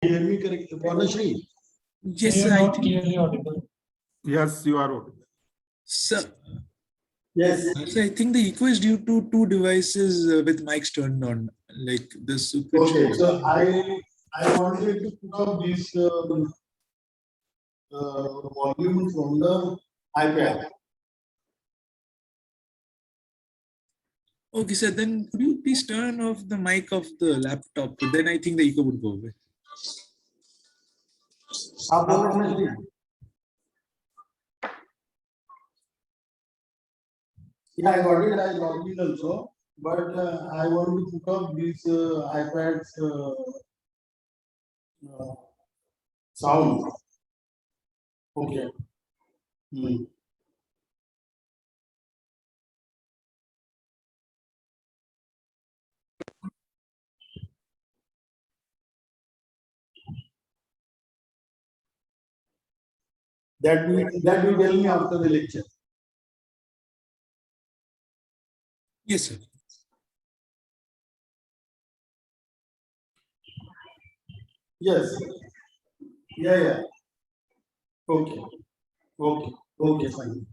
hear me correctly? Varnashri? Yes, You sir. are I not think, clearly audible. Yes, you are audible. sir, Yes. so I think the echo is due to two devices with mics turned on, like this. Okay, so I wanted to put up this volume from the iPad. Okay, sir. Then could you please turn off the mic of the laptop? Then I think the echo would go away. आप बोल रहे हैं ना? Yeah, I got it. I logged in also, but I want to put up this iPad's sound. Okay. That will tell me after the lecture. Yes, sir. Yes. Yeah. Okay. Okay, fine.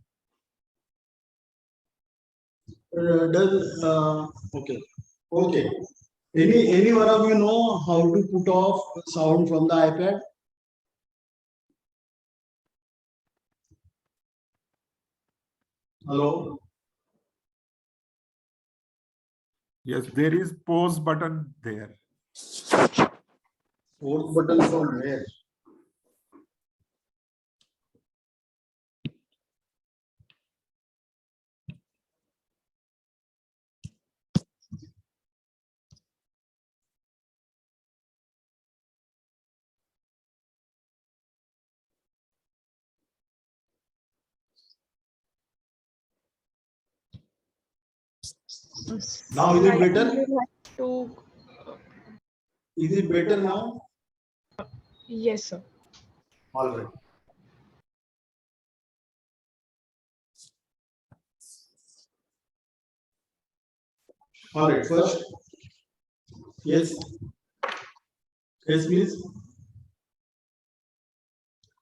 Okay. Any one of you know how to put off sound from the iPad? Hello? Yes, there is pause button there. Pause button from where? Now is it better? Is it better now? Yes, sir. All right. All right. First, yes, please.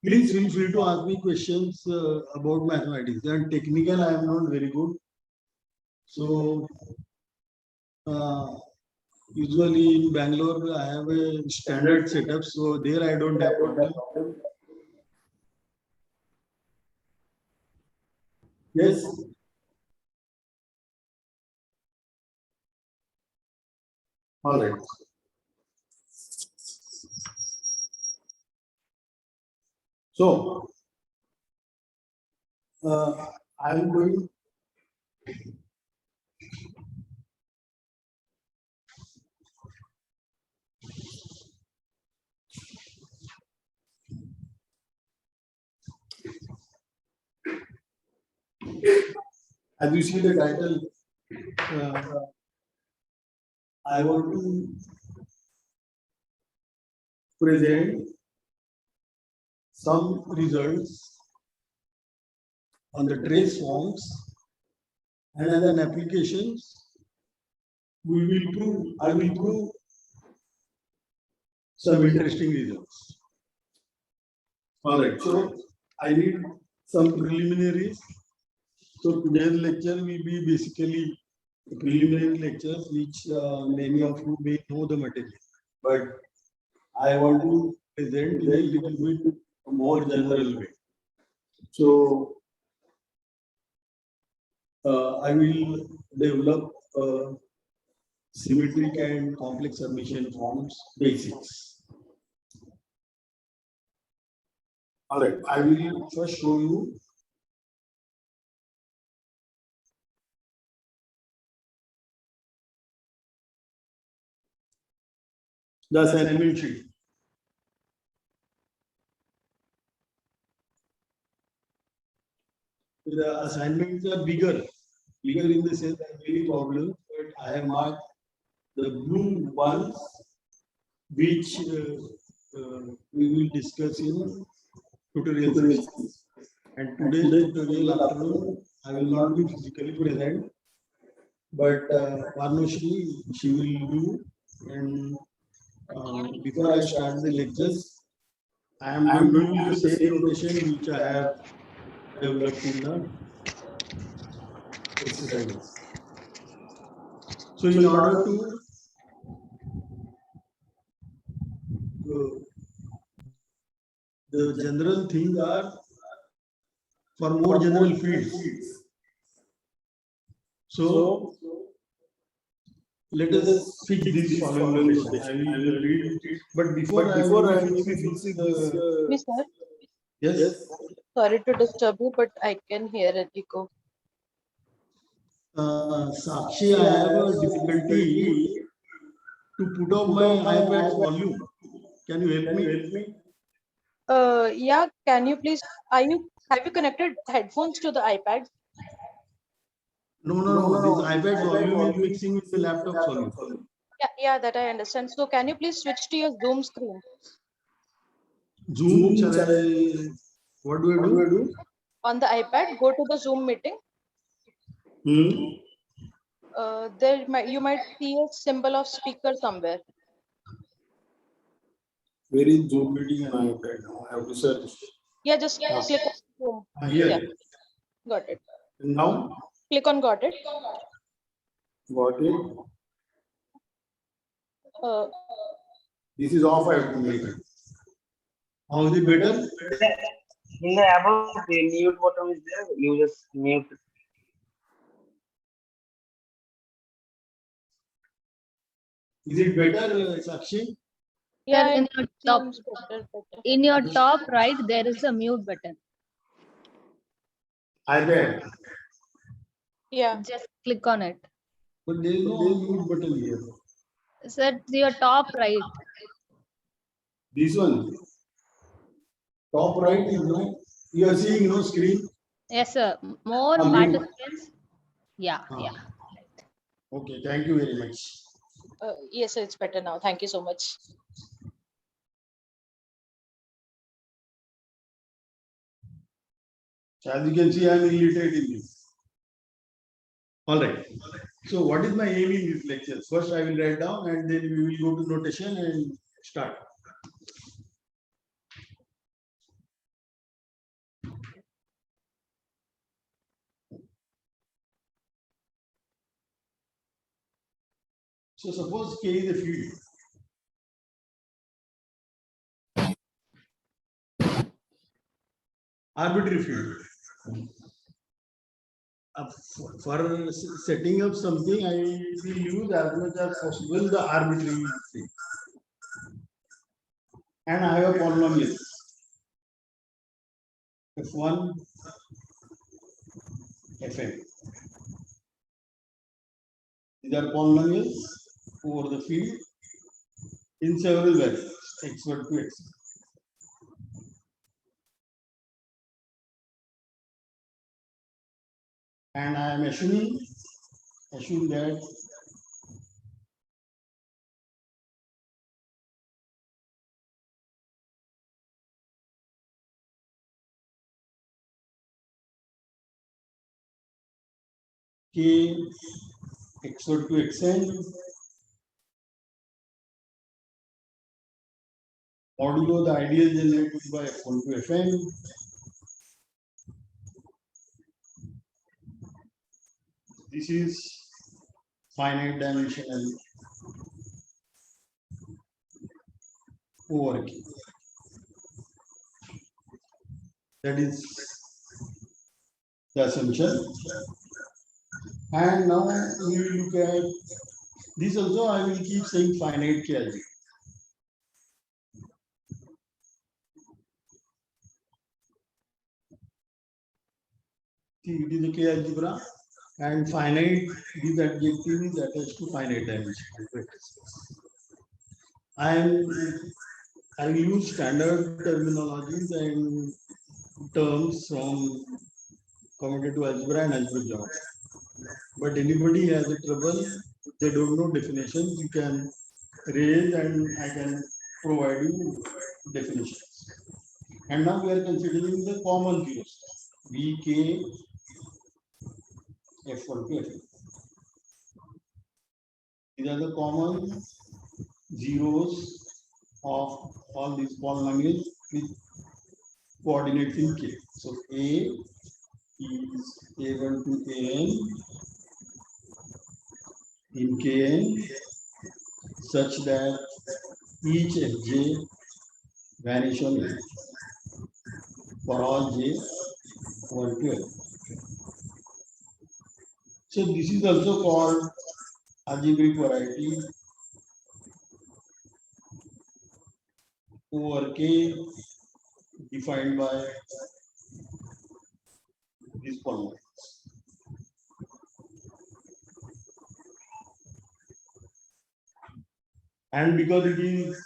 Please feel free to ask me questions about mathematics. And technical, I am not very good. So, usually in Bangalore, I have a standard setup. So there I don't have problem. Yes. All right. So, I am going. As you see the title, I want to present some results on the trace forms, and as an applications, I will prove some interesting results. All right, so I need some preliminaries. So today's lecture will be basically preliminary lectures, which many of you may know the material, but I want to present in a little bit more general way. So I will develop symmetric and complex summation forms basics. All right, I will first show you the assignment sheet. The assignments are bigger in the sense that many problems, but I have marked the blue ones, which we will discuss in tutorial sessions. And today's tutorial afternoon, I will not be physically present, but Varnashri, she will do, and Before I start the lectures, I am going to use the same notation which I have developed in the exercises. So in order to the general things are for more general fields. So let us fix this following notation. I will read it, but before I will be fixing the Mister, yes. sorry to disturb you, but I can hear an echo. Sakshi, I have a difficulty to put up my iPad's volume. Can you help me? Yeah, can you please, have you connected headphones to the iPad? No. This iPad's volume is mixing with the laptop's volume. Yeah, that I understand. So can you please switch to your Zoom screen? Zoom, shall I? What do I do? On the iPad, go to the Zoom meeting. You might see a symbol of speaker somewhere. Where is Zoom meeting and iPad now? I have to search. Yeah, just click on Zoom. Here. Yeah, got it. Now? Click on got it. Got it. This is off, I have to make it. How is it better? In the above, the mute button is there. You just mute. Is it better, Sakshi? Yeah, in it your top seems better. in your top right there is a mute button. iPad. Yeah. Just click on it. But there is no mute button here. It's at your top right. This one. Top right is no. You are seeing no screen. Yes, sir. More Mute. participants. Yeah. Okay, thank you very much. Yes, it's better now. Thank you so much. So as you can see, I am illiterate in this. All right. So what is my aim in this lecture? First, I will write down and then we will go to notation and start. So suppose K is a field. Arbitrary field. For setting up something, I will use as much as possible the arbitrary field. And I have a polynomial. F1, Fn. These are polynomials over the field in several values, x1 to x. And I am assuming that K x1 to xn modulo the ideal generated by f1 to fn this is finite dimensional over K. That is the assumption. And now we will look at this also. I will keep saying finite K algebra. It is a K algebra and finite, this adjective is attached to finite dimensional vector space. I will use standard terminologies and terms from commutative algebra and algebraic geometry. But anybody has a trouble, they don't know definitions, you can raise and I can provide you definitions. And now we are considering the common zeros, Vk F1 to F2. These are the common zeros of all these polynomials with coordinates in K. So A is A1 to An in Kn such that each Fj vanish on A for all J 1 to N. So this is also called algebraic variety over K defined by these polynomials. And because it is,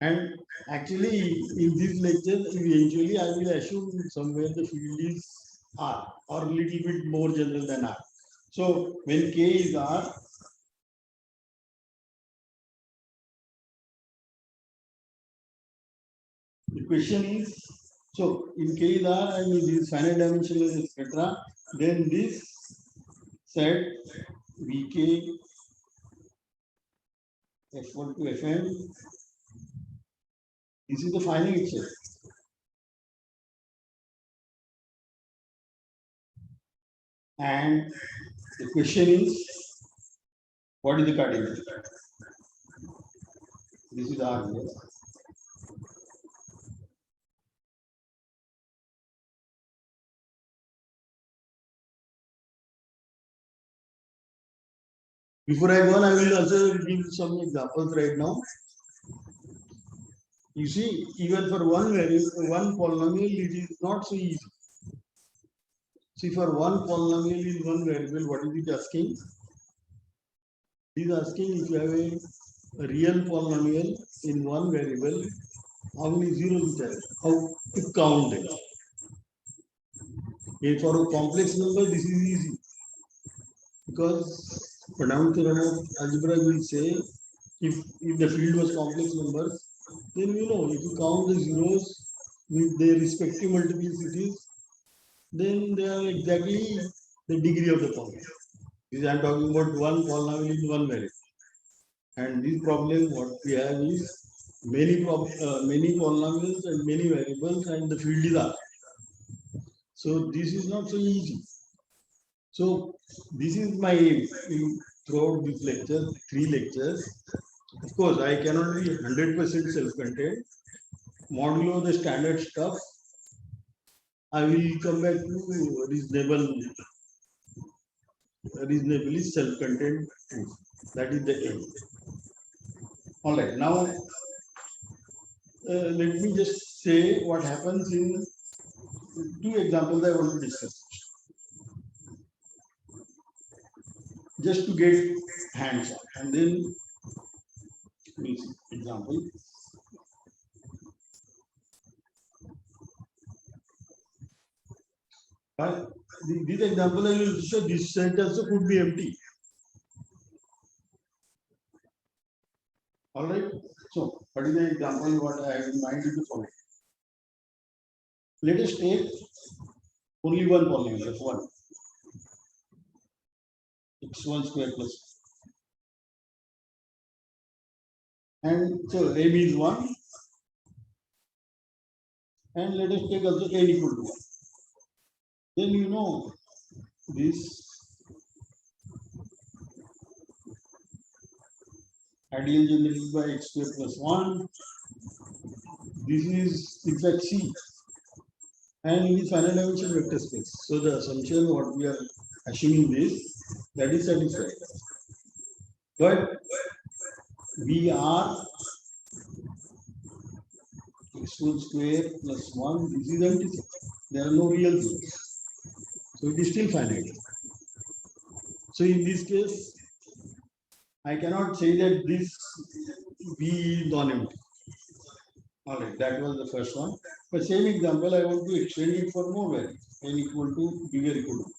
and actually in this lecture, eventually I will assume somewhere the field is R or a little bit more general than R. So when K is R, the question is, so in K is R and it is finite dimensional, etc., then this set Vk F1 to Fn, this is the finite set. And the question is, what is the Cartesian? This is R here. Before I go on, I will also give some examples right now. You see, even for one polynomial, it is not so easy. See, for one polynomial in one variable, what is it asking? It is asking if you have a real polynomial in one variable, how many zeros it has, how to count them. And for a complex number, this is easy. Because Pradhan theorem of algebra will say, if the field was complex numbers, then you know, if you count the zeros with their respective multiplicities, then they are exactly the degree of the polynomial. This I am talking about one polynomial in one variable. And this problem, what we have is many polynomials and many variables, and the field is R. So this is not so easy. So this is my aim throughout this lecture, 3 lectures. Of course, I cannot be 100% self-contained. Modulo the standard stuff, I will come back to reasonably self-contained proof. That is the aim. All right, now let me just say what happens in 2 examples I want to discuss. Just to get hands on, and then we'll see example. But this example I will show, this set also could be empty. All right. So, what is the example? What I have in mind is the following. Let us take only one polynomial, F1, x1 square plus. And so m is 1. And let us take also n equal to 1. Then you know this ideal generated by x square plus 1. This is in fact C. And it is finite dimensional vector space. So the assumption what we are assuming this, that is satisfied. But we are x1 square plus 1, this is empty set. There are no real zeros. So it is still finite. So in this case, I cannot say that this V is non-empty. All right, that was the first one. But same example, I want to extend it for more values, n equal to bigger equal to.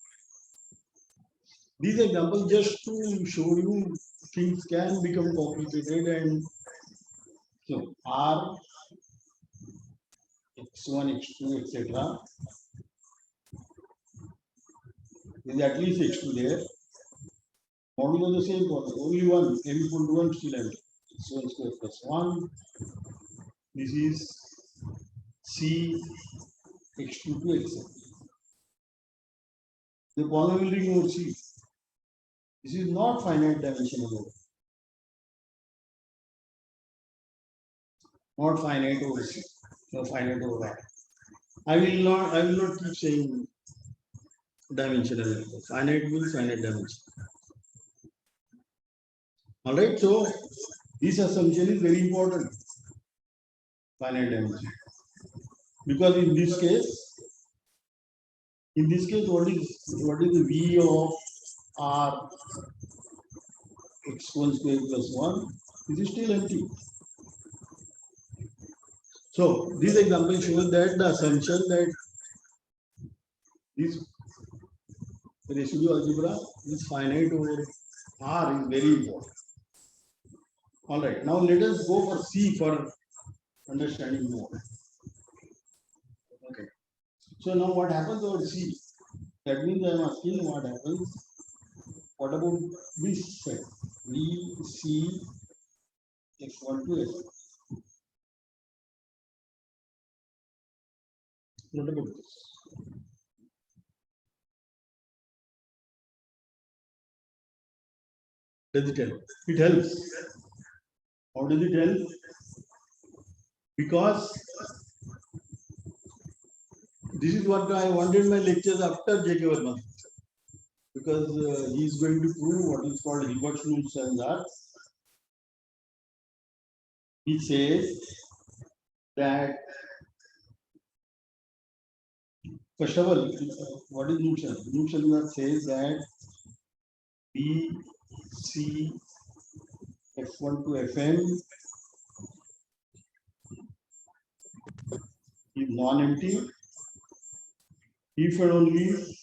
These examples just to show you things can become complicated, and so R, x1, x2, etc. is at least x2 there. Modulo the same problem, only one, m equal to 1 still empty. x1 square plus 1. This is C x2 to xn. The polynomial ring over C. This is not finite dimensional. Not finite over C. No finite over R. I will not keep saying dimensional. Finite means finite dimension. All right. So this assumption is very important. Finite dimension. Because in this case, what is the V of R x1 square plus 1? This is still empty. So this example shows that the assumption that this residual algebra is finite over R is very important. All right, now let us go for C for understanding more. Okay. So now what happens over C? That means I am asking what happens. What about this set? V C x1 to x. What about this? Does it help? It helps. How does it help? Because this is what I wanted my lectures after J.K. Verma. Because he is going to prove what is called involutions and that. He says that first of all, what is Newton? Newton says that B C f1 to fn is non-empty if and only is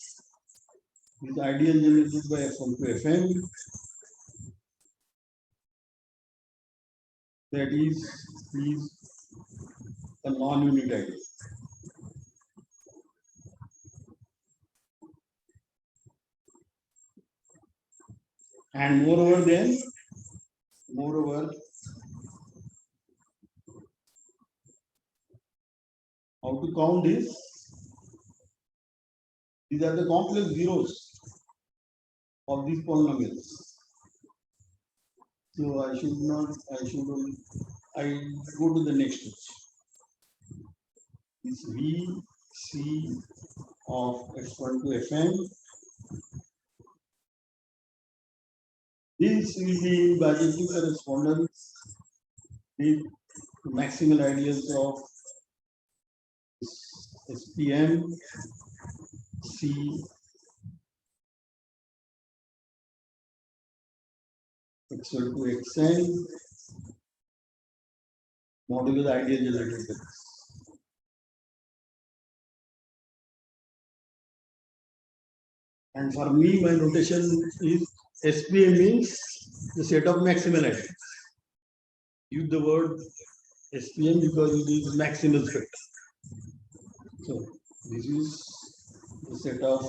ideal generated by f1 to fn, that is a non-unit ideal. And moreover, how to count this? These are the complex zeros of these polynomials. So I go to the next stage. This V C of f1 to fn. This will be Bayesian correspondence with maximal ideals of SPM C x1 to xn modulo ideal generated. And for me, my notation is SPM means the set of maximal ideals. Use the word SPM because it is maximal spectrum. So this is the set of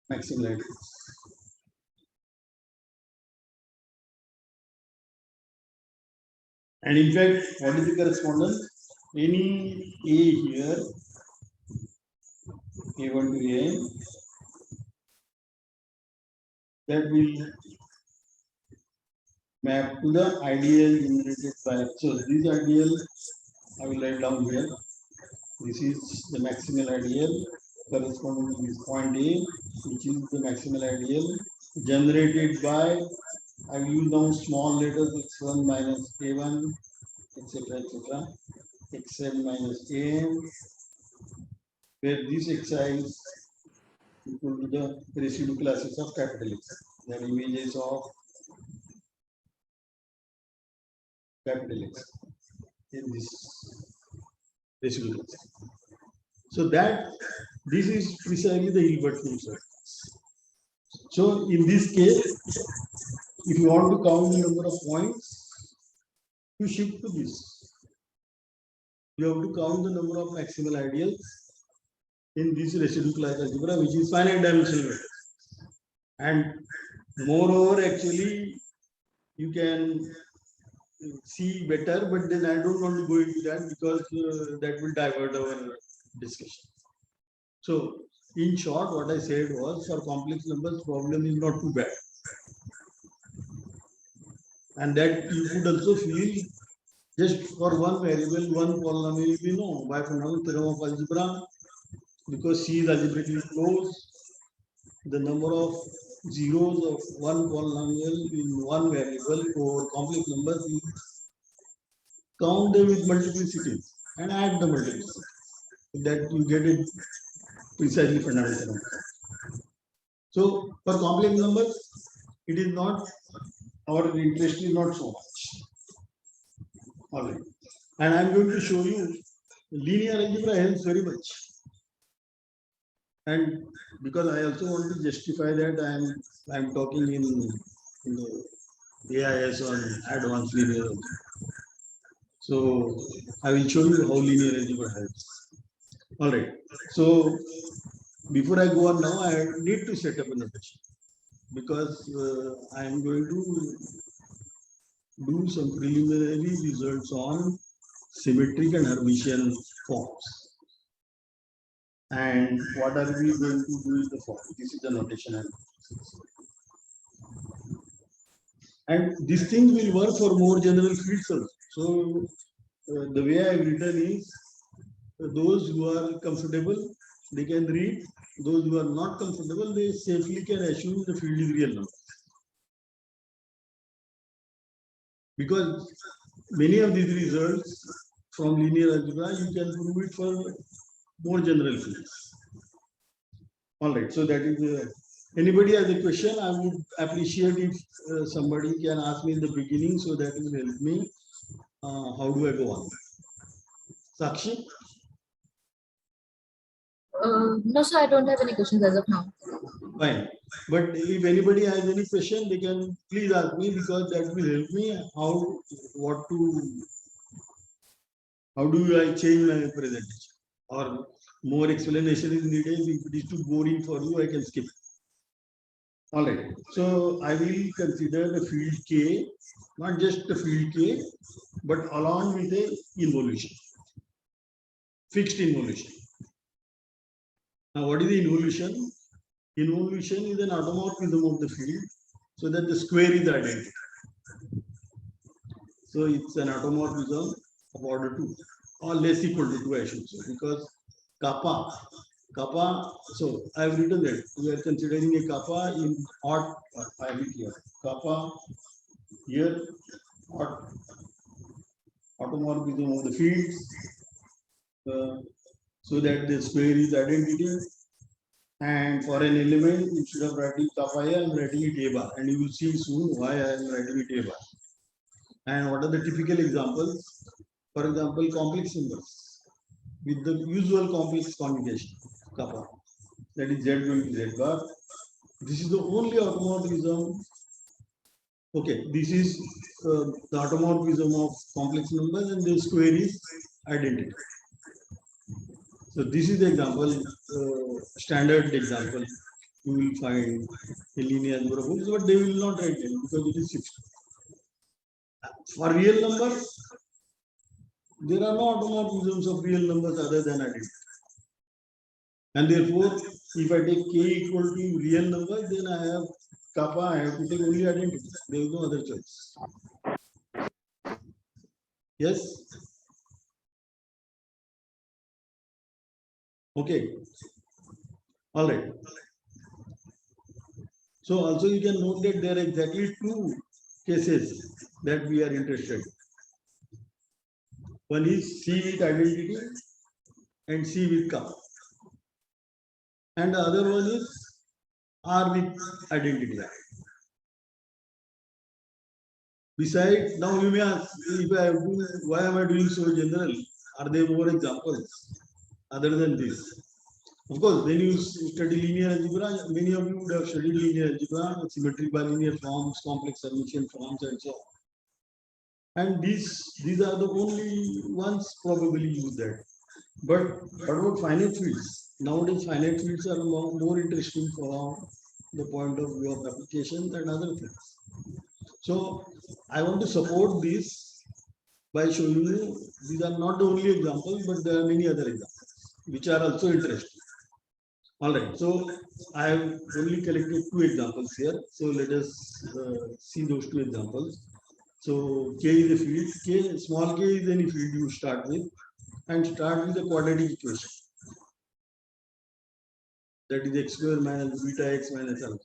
maximal ideals. And in fact, what is the correspondence? Any A here, A1 to A, that will map to the ideal generated by. So this ideal I will write down here. This is the maximal ideal corresponding to this point A, which is the maximal ideal generated by. I will use now small letters x1 minus a1, etc., etc., xn minus an, where this xi is equal to the residue classes of capital X, the images of capital X in this residue class. So that this is precisely the Hilbert mean. So in this case, if you want to count the number of points, you shift to this. You have to count the number of maximal ideals in this residue class algebra, which is finite dimensional. And moreover, actually, you can see better, but then I don't want to go into that because that will divert our discussion. So, in short, what I said was for complex numbers, problem is not too bad. And that you could also feel just for one variable, one polynomial, we know by fundamental theorem of algebra, because C is algebraically closed, the number of zeros of one polynomial in one variable or complex numbers, you count them with multiplicity and add the multiplicity. That you get it precisely fundamental. So for complex numbers, it is not, our interest is not so much. All right. And I'm going to show you linear algebra helps very much. And because I also want to justify that I'm talking in the AIS on advanced linear algebra. So I will show you how linear algebra helps. All right. So before I go on now, I need to set up a notation because I am going to do some preliminary results on symmetric and Hermitian forms. And what are we going to do with the form? This is the notation. And this thing will work for more general fields also. So the way I have written is those who are comfortable, they can read. Those who are not comfortable, they safely can assume the field is real number. Because many of these results from linear algebra, you can prove it for more general fields. All right, so that is anybody has a question, I would appreciate if somebody can ask me in the beginning, so that will help me. How do I go on? Sakshi? No, sir, I don't have any questions as of now. Fine. But if anybody has any question, they can please ask me because that will help me how do I change my presentation? Or more explanation is needed. If it is too boring for you, I can skip. All right. So I will consider the field K, not just the field K, but along with a involution, fixed involution. Now, what is the involution? Involution is an automorphism of the field so that the square is identical. So it's an automorphism of order 2 or less equal to 2, I should say, because kappa, so I've written that we are considering a kappa in odd, I will here, kappa here, odd automorphism of the fields, so that the square is identity. And for an element, instead of writing kappa here, I am writing it a bar, and you will see soon why I am writing it a bar. And what are the typical examples? For example, complex numbers with the usual complex conjugation, kappa, that is z going to z bar. This is the only automorphism. Okay, this is the automorphism of complex numbers, and the square is identity. So this is the example, standard example. You will find a linear algebra books, but they will not write them because it is fixed. For real numbers, there are no automorphisms of real numbers other than identity. And therefore, if I take k equal to real number, then I have kappa, I have to take only identity. There is no other choice. Yes? Okay. All right. So also you can note that there are exactly two cases that we are interested in. One is C with identity and C with kappa. And the other one is R with identity. Besides, now you may ask, if I have to, why am I doing so general? Are there more examples other than this? Of course, when you study linear algebra, many of you would have studied linear algebra, symmetric bilinear forms, complex Hermitian forms, and so on. And these are the only ones probably use that. But what about finite fields? Nowadays, finite fields are more interesting from the point of view of application than other things. So I want to support this by showing you these are not the only examples, but there are many other examples which are also interesting. All right, so I have only collected 2 examples here. So let us see those 2 examples. So K is a field. K, small k is any field you start with, and start with the quadratic equation. That is x square minus beta x minus alpha.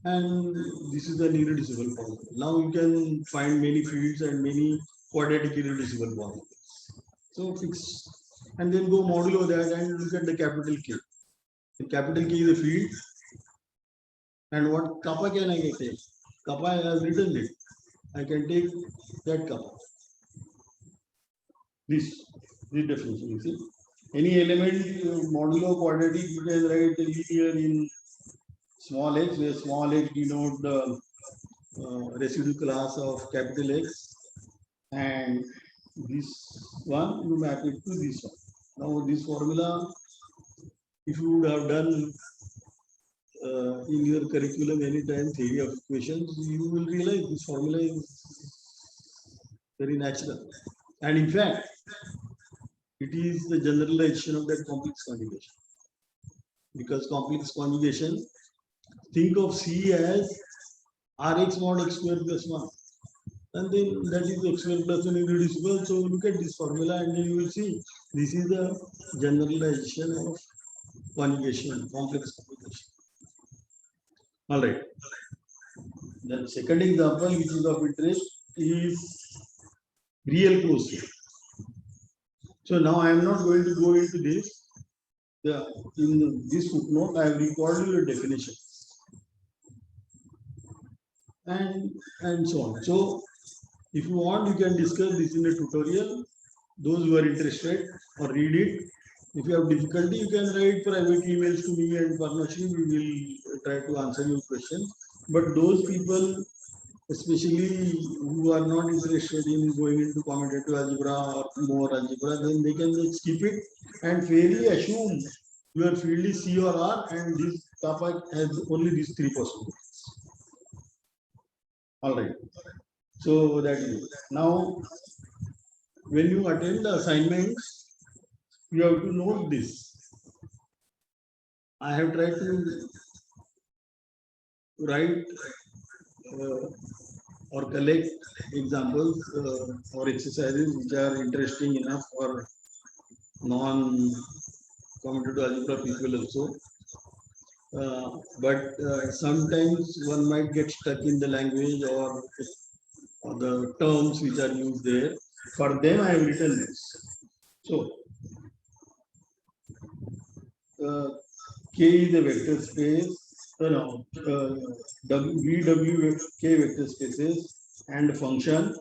And this is an irreducible formula. Now you can find many fields and many quadratic irreducible formulas. So fix and then go modulo that and look at the capital K. The capital K is a field. And what kappa can I take? Kappa I have written it. I can take that kappa. This definition, you see. Any element modulo quadratic, you can write linear in small x, where small x denote the residue class of capital X, and this one you map it to this one. Now this formula, if you would have done in your curriculum anytime theory of equations, you will realize this formula is very natural. And in fact, it is the generalization of that complex conjugation. Because complex conjugation, think of C as Rx mod x square plus 1. And then that is x square plus 1 irreducible. So look at this formula and then you will see this is the generalization of conjugation, complex conjugation. All right. The second example which is of interest is real closed set. So now I am not going to go into this. In this footnote, I have recorded the definition. And so on. So if you want, you can discuss this in a tutorial. Those who are interested or read it. If you have difficulty, you can write private emails to me and Parnashri. We will try to answer your questions. But those people, especially who are not interested in going into commutative algebra or more algebra, then they can just skip it and fairly assume your field is C or R and this kappa has only these 3 possibilities. All right. So that is it. Now, when you attend the assignments, you have to note this. I have tried to write or collect examples or exercises which are interesting enough for non-commutative algebra people also. But sometimes one might get stuck in the language or the terms which are used there. For them, I have written this. So, K is a vector space. VW K vector spaces and function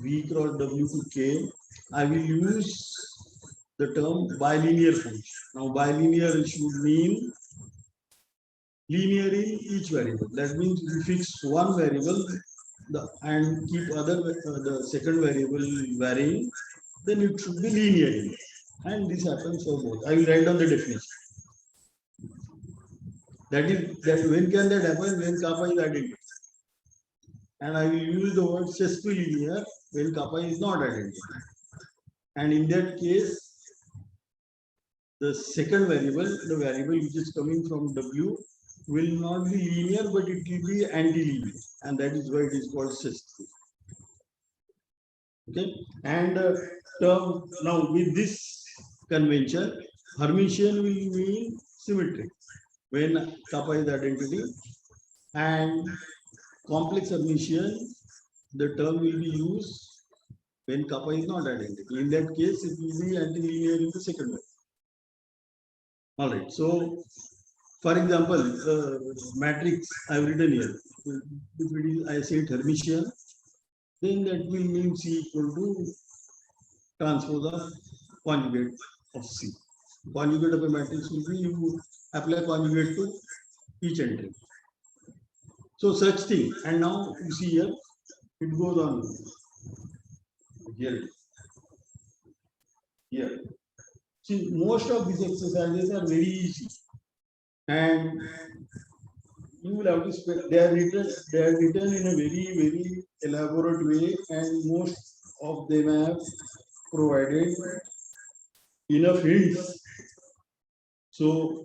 V cross W to K. I will use the term bilinear function. Now, bilinear should mean linear in each variable. That means we fix one variable and keep the second variable varying, then it should be linear. And this happens for both. I will write down the definition. That when can that happen? When kappa is identical. And I will use the word sesquilinear when kappa is not identical. And in that case, the second variable, the variable which is coming from W, will not be linear, but it will be anti-linear. And that is why it is called sesquilinear. Okay. And now with this convention, Hermitian will mean symmetric when kappa is identity, and complex Hermitian, the term will be used when kappa is not identity. In that case, it will be antilinear in the second way. All right. So, for example, matrix I have written here. If it is, I say Hermitian, then that will mean C equal to transpose of conjugate of C. Conjugate of a matrix will be you apply conjugate to each entry. So such thing, and now you see here, it goes on here. Here. See, most of these exercises are very easy. And you will have to spell. They are written in a very elaborate way, and most of them have provided enough hints. So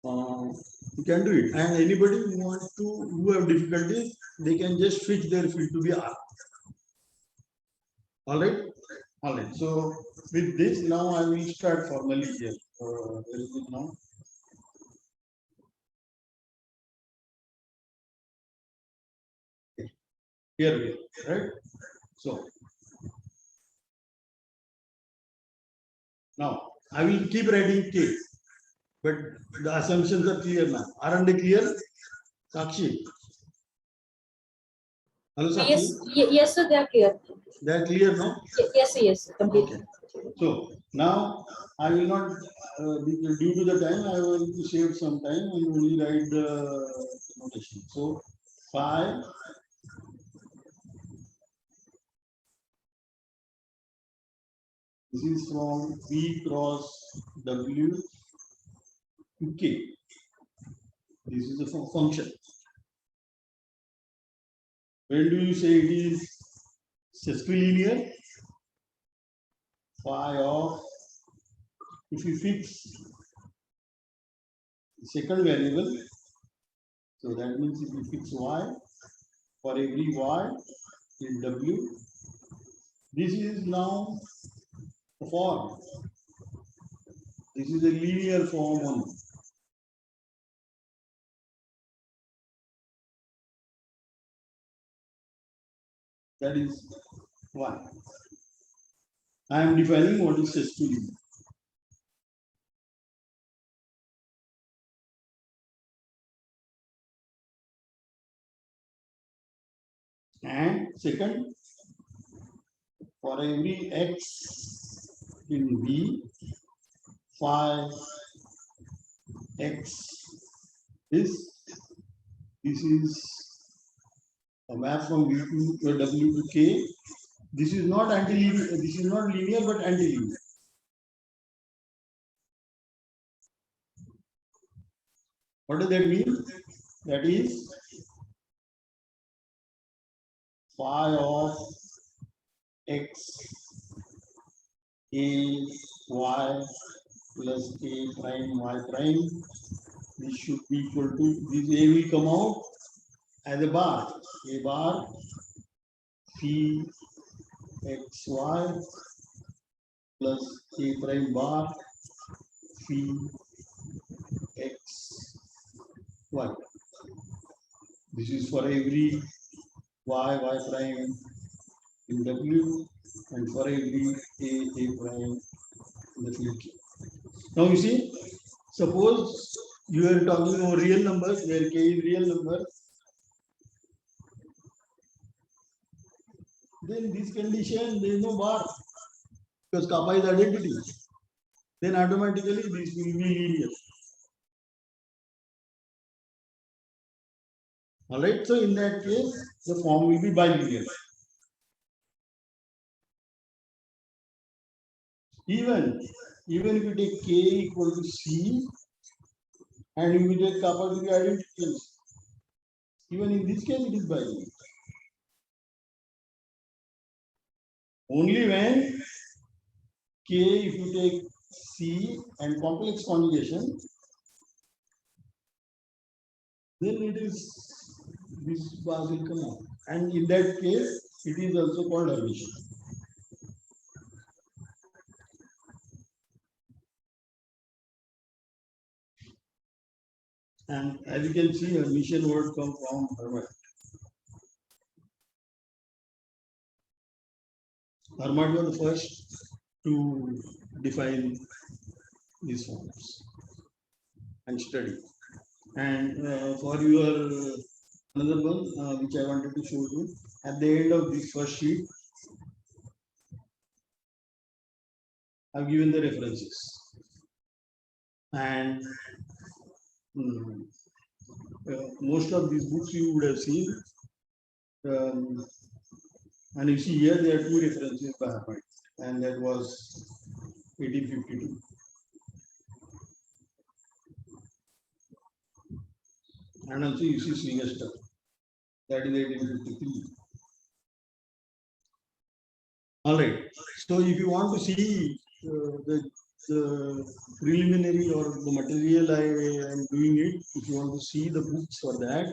you can do it. And anybody who have difficulties, they can just switch their field to be R. All right. All right. So with this, now I will start formally here. Where is it now? Here we are, right? So now I will keep writing K, but the assumptions are clear now. Aren't they clear? Sakshi. Hello, Sakshi. Yes, yes, sir, they are clear. They are clear now? Yes, sir, yes, completely. Okay. So now I will not, due to the time, I will save some time and only write the notation. So phi this is from V cross W to K. This is a function. When do you say it is sesquilinear? Phi of, if you fix the second variable, so that means if you fix y for every y in W, this is now a form. This is a linear form only. That is y. I am defining what is sesquilinear. And second, for every x in V, phi x is, this is a map from V to W to K. This is not antilinear, this is not linear but antilinear. What does that mean? That is phi of x a y plus a prime y prime. This should be equal to, this a will come out as a bar phi xy plus a prime bar phi x y. This is for every y prime in W and for every a prime in the field K. Now you see, suppose you are talking about real numbers where K is real number, then this condition there is no bar because kappa is identity. Then automatically this will be linear. All right, so in that case, the form will be bilinear. Even if you take K equal to C and if you take kappa to be identical, even in this case it is bilinear. Only when K, if you take C and complex conjugation, then it is, this bar will come out. And in that case, it is also called Hermitian. And as you can see, Hermitian word comes from Hermit. Hermit was the first to define these forms and study. And for your another one, which I wanted to show you, at the end of this first sheet, I've given the references. And most of these books you would have seen. And you see here there are two references by Hermit, and that was 1852. and also you see Sylvester. That is 1853. All right. So if you want to see the preliminary or the material I am doing it, if you want to see the books for that,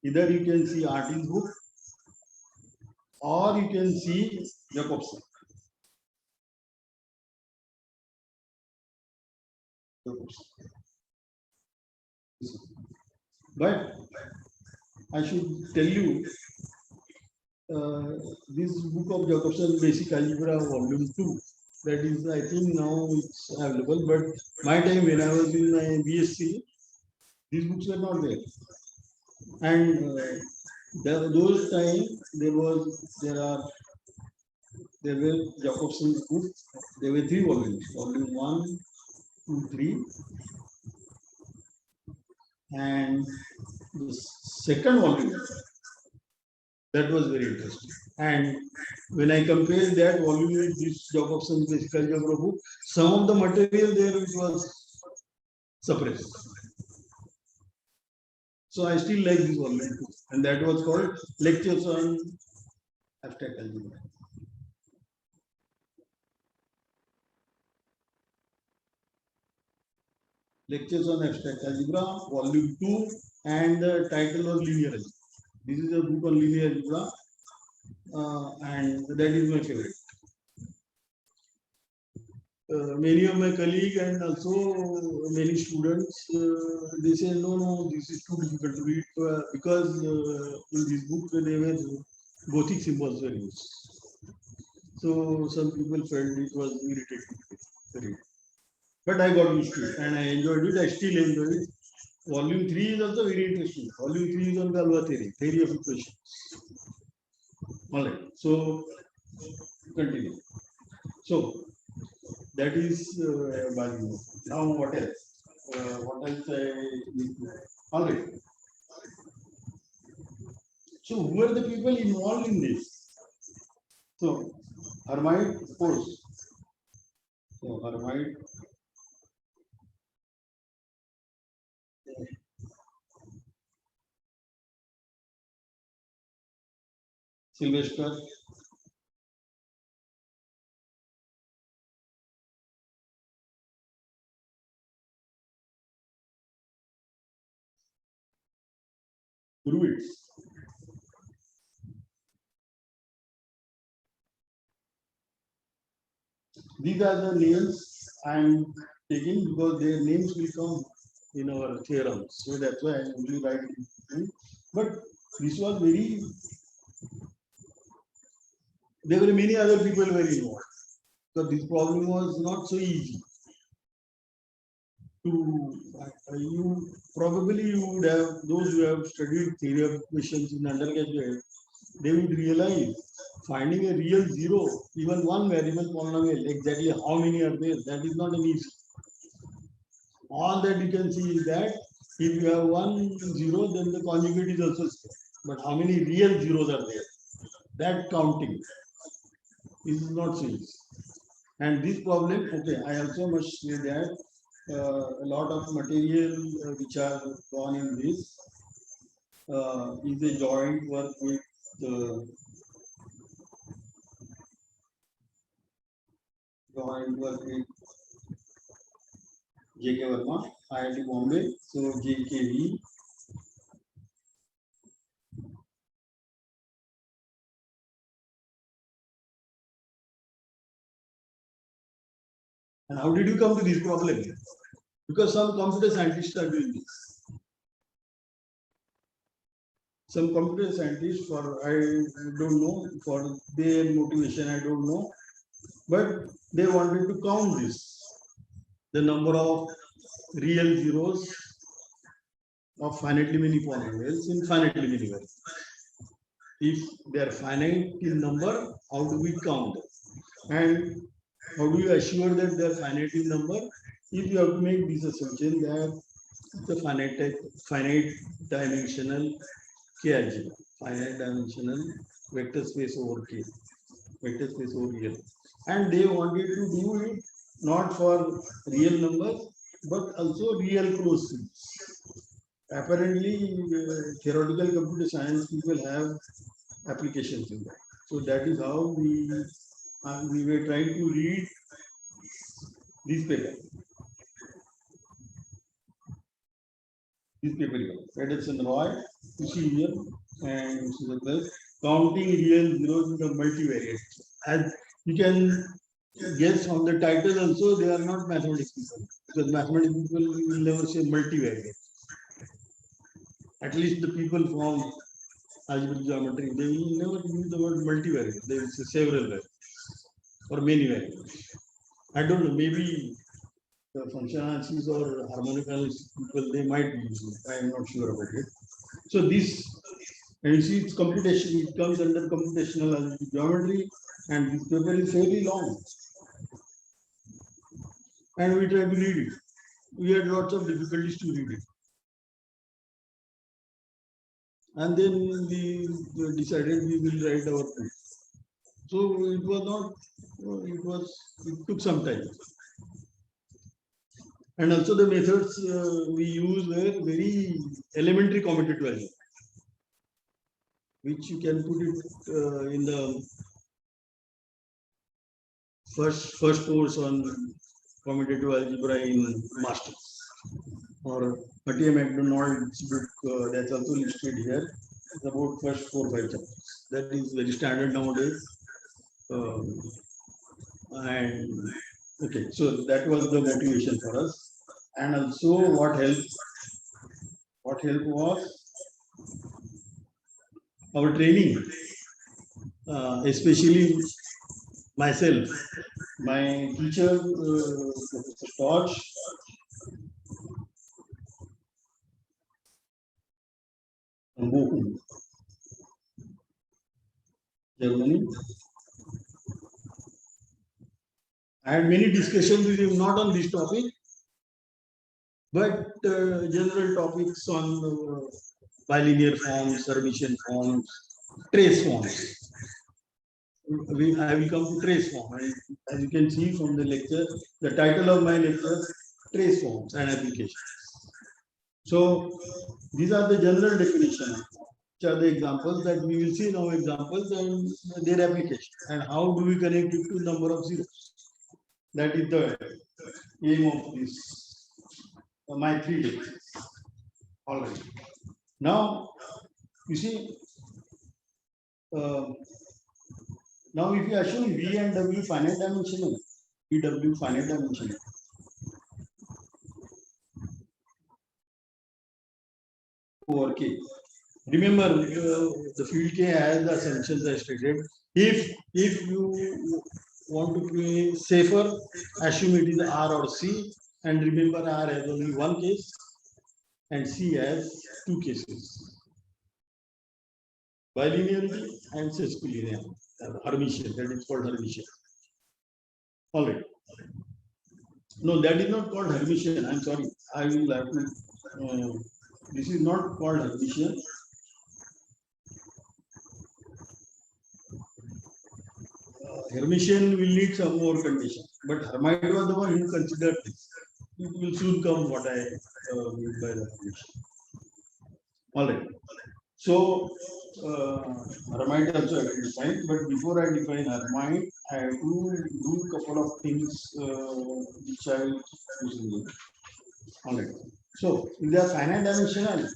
either you can see Artin's book or you can see Jacobson. But I should tell you, this book of Jacobson, Basic Algebra, Volume 2, that is, I think now it's available. But my time when I was in my BSc, these books were not there. And those time there were Jacobson's books. There were 3 volumes, volume 1, 2, 3, and the second volume, that was very interesting. And when I compare that volume with this Jacobson's Basic Algebra book, some of the material there it was suppressed. So I still like this volume too, and that was called Lectures on Abstract Algebra. Lectures on Abstract Algebra, Volume 2, and the title was Linear Algebra. This is a book on linear algebra, and that is my favorite. Many of my colleagues and also many students, they say, no, this is too difficult to read because in this book they were Gothic symbols were used. So some people felt it was irritating to read. But I got used to it and I enjoyed it. I still enjoy it. Volume 3 is also very interesting. Volume 3 is on Galois theory of equations. All right. So continue. So that is now what else? What else I need to? All right. So who are the people involved in this? So Hermite, of course. So Hermite. Sylvester. Hurwitz. These are the names I am taking because their names will come in our theorems. So that's why I only write it. But this was very, there were many other people very involved. So this problem was not so easy. You would have, those who have studied theory of equations in undergraduate, they would realize finding a real zero, even one variable polynomial, exactly how many are there, that is not an easy. All that you can see is that if you have 1 0, then the conjugate is also zero. But how many real zeros are there? That counting is not so easy. And this problem, okay, I also must say that a lot of material which are gone in this is a joint work with J.K. Verma, IIT Bombay, so JKV. And how did you come to this problem? Because some computer scientists are doing this. Some computer scientists, I don't know, for their motivation, I don't know, but they wanted to count this, the number of real zeros of finitely many polynomials in finitely many variables. If they are finite in number, how do we count them? And how do you assure that they are finite in number? If you have to make this assumption that the finite dimensional K algebra, finite dimensional vector space over K, vector space over L. And they wanted to do it not for real numbers, but also real closed fields. apparently theoretical computer science people have applications in that. So that is how we were trying to read this paper. This paper here, Edison Roy, you see here, and this is the plus, counting real zeros with the multivariate. As you can guess from the title also, they are not mathematics people, because mathematics people will never say multivariate. At least the people from algebra geometry, they will never use the word multivariate. They will say several variables or many variables. I don't know, maybe the functional analysis or harmonic analysis people, they might be using it. I am not sure about it. So this, and you see it's computation, it comes under computational algebra geometry, and this paper is fairly long. And we tried to read it. We had lots of difficulties to read it. And then we decided we will write our proof. So it was not, it took some time. And also the methods we used were very elementary commutative algebra, which you can put it in the first course on commutative algebra in masters, or Patil McDonald's book that's also listed here. It's about first 4 or 5 chapters. That is very standard nowadays. And okay, so that was the motivation for us. And also what helped was our training, especially myself, my teacher, Professor Torch, from Bochum, Germany. I had many discussions with him, not on this topic, but general topics on bilinear forms, Hermitian forms, trace forms. I will come to trace form. As you can see from the lecture, the title of my lecture, trace forms and applications. So these are the general definitions, which are the examples that we will see now, examples and their application. And how do we connect it to number of zeros? That is the aim of this, my 3 lectures. All right. Now, you see, now if you assume V and W finite dimensional, VW finite dimensional, over K. Remember, the field K has the assumptions I stated. If you want to be safer, assume it is R or C, and remember R has only 1 case and C has 2 cases. Bilinearity and sesquilinear, Hermitian, that is called Hermitian. All right. No, that is not called Hermitian. I'm sorry. I will have to. This is not called Hermitian. Hermitian will need some more conditions, but Hermite was the one who considered this. It will soon come what I mean by the Hermitian. All right. So, Hermite also I can define, but before I define Hermite, I have to do a couple of things which I will using. All right. So, if they are finite dimensional,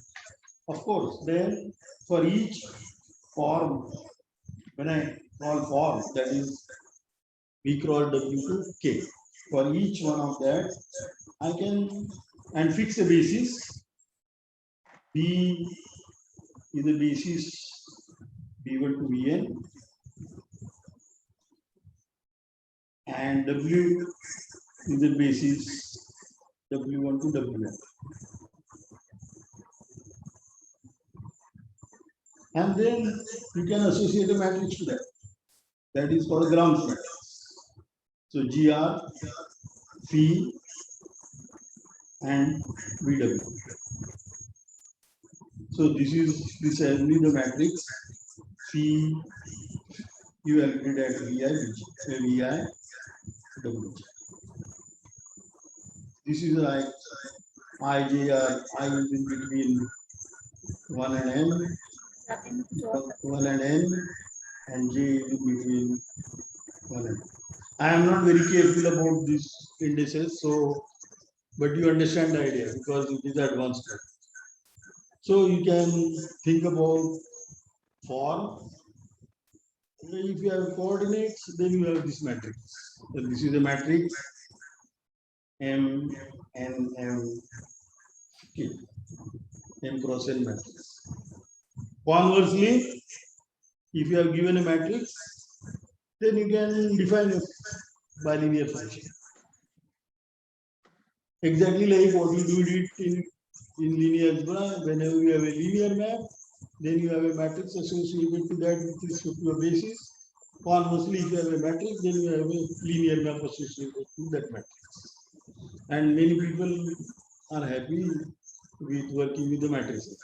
of course, then for each form, when I call form, that is V cross W to K. For each one of that, I can and fix a basis. B is the basis B1 to Vn, and W is the basis W1 to Wn. And then you can associate a matrix to that. That is called a ground matrix. So GR, Phi, and VW. So this is only the matrix Phi you calculate at VI, WG. This is like I, J are I is in between 1 and n, 1 and n, and j is in between 1 and n. I am not very careful about these indices, so but you understand the idea because it is advanced. So you can think about form. If you have coordinates, then you have this matrix. So this is a matrix M, N, M, K, M cross N matrix. Conversely, if you have given a matrix, then you can define a bilinear function. Exactly like what we did in linear algebra. Whenever you have a linear map, then you have a matrix associated to that with respect to a basis. Conversely, if you have a matrix, then you have a linear map associated to that matrix. And many people are happy with working with the matrices.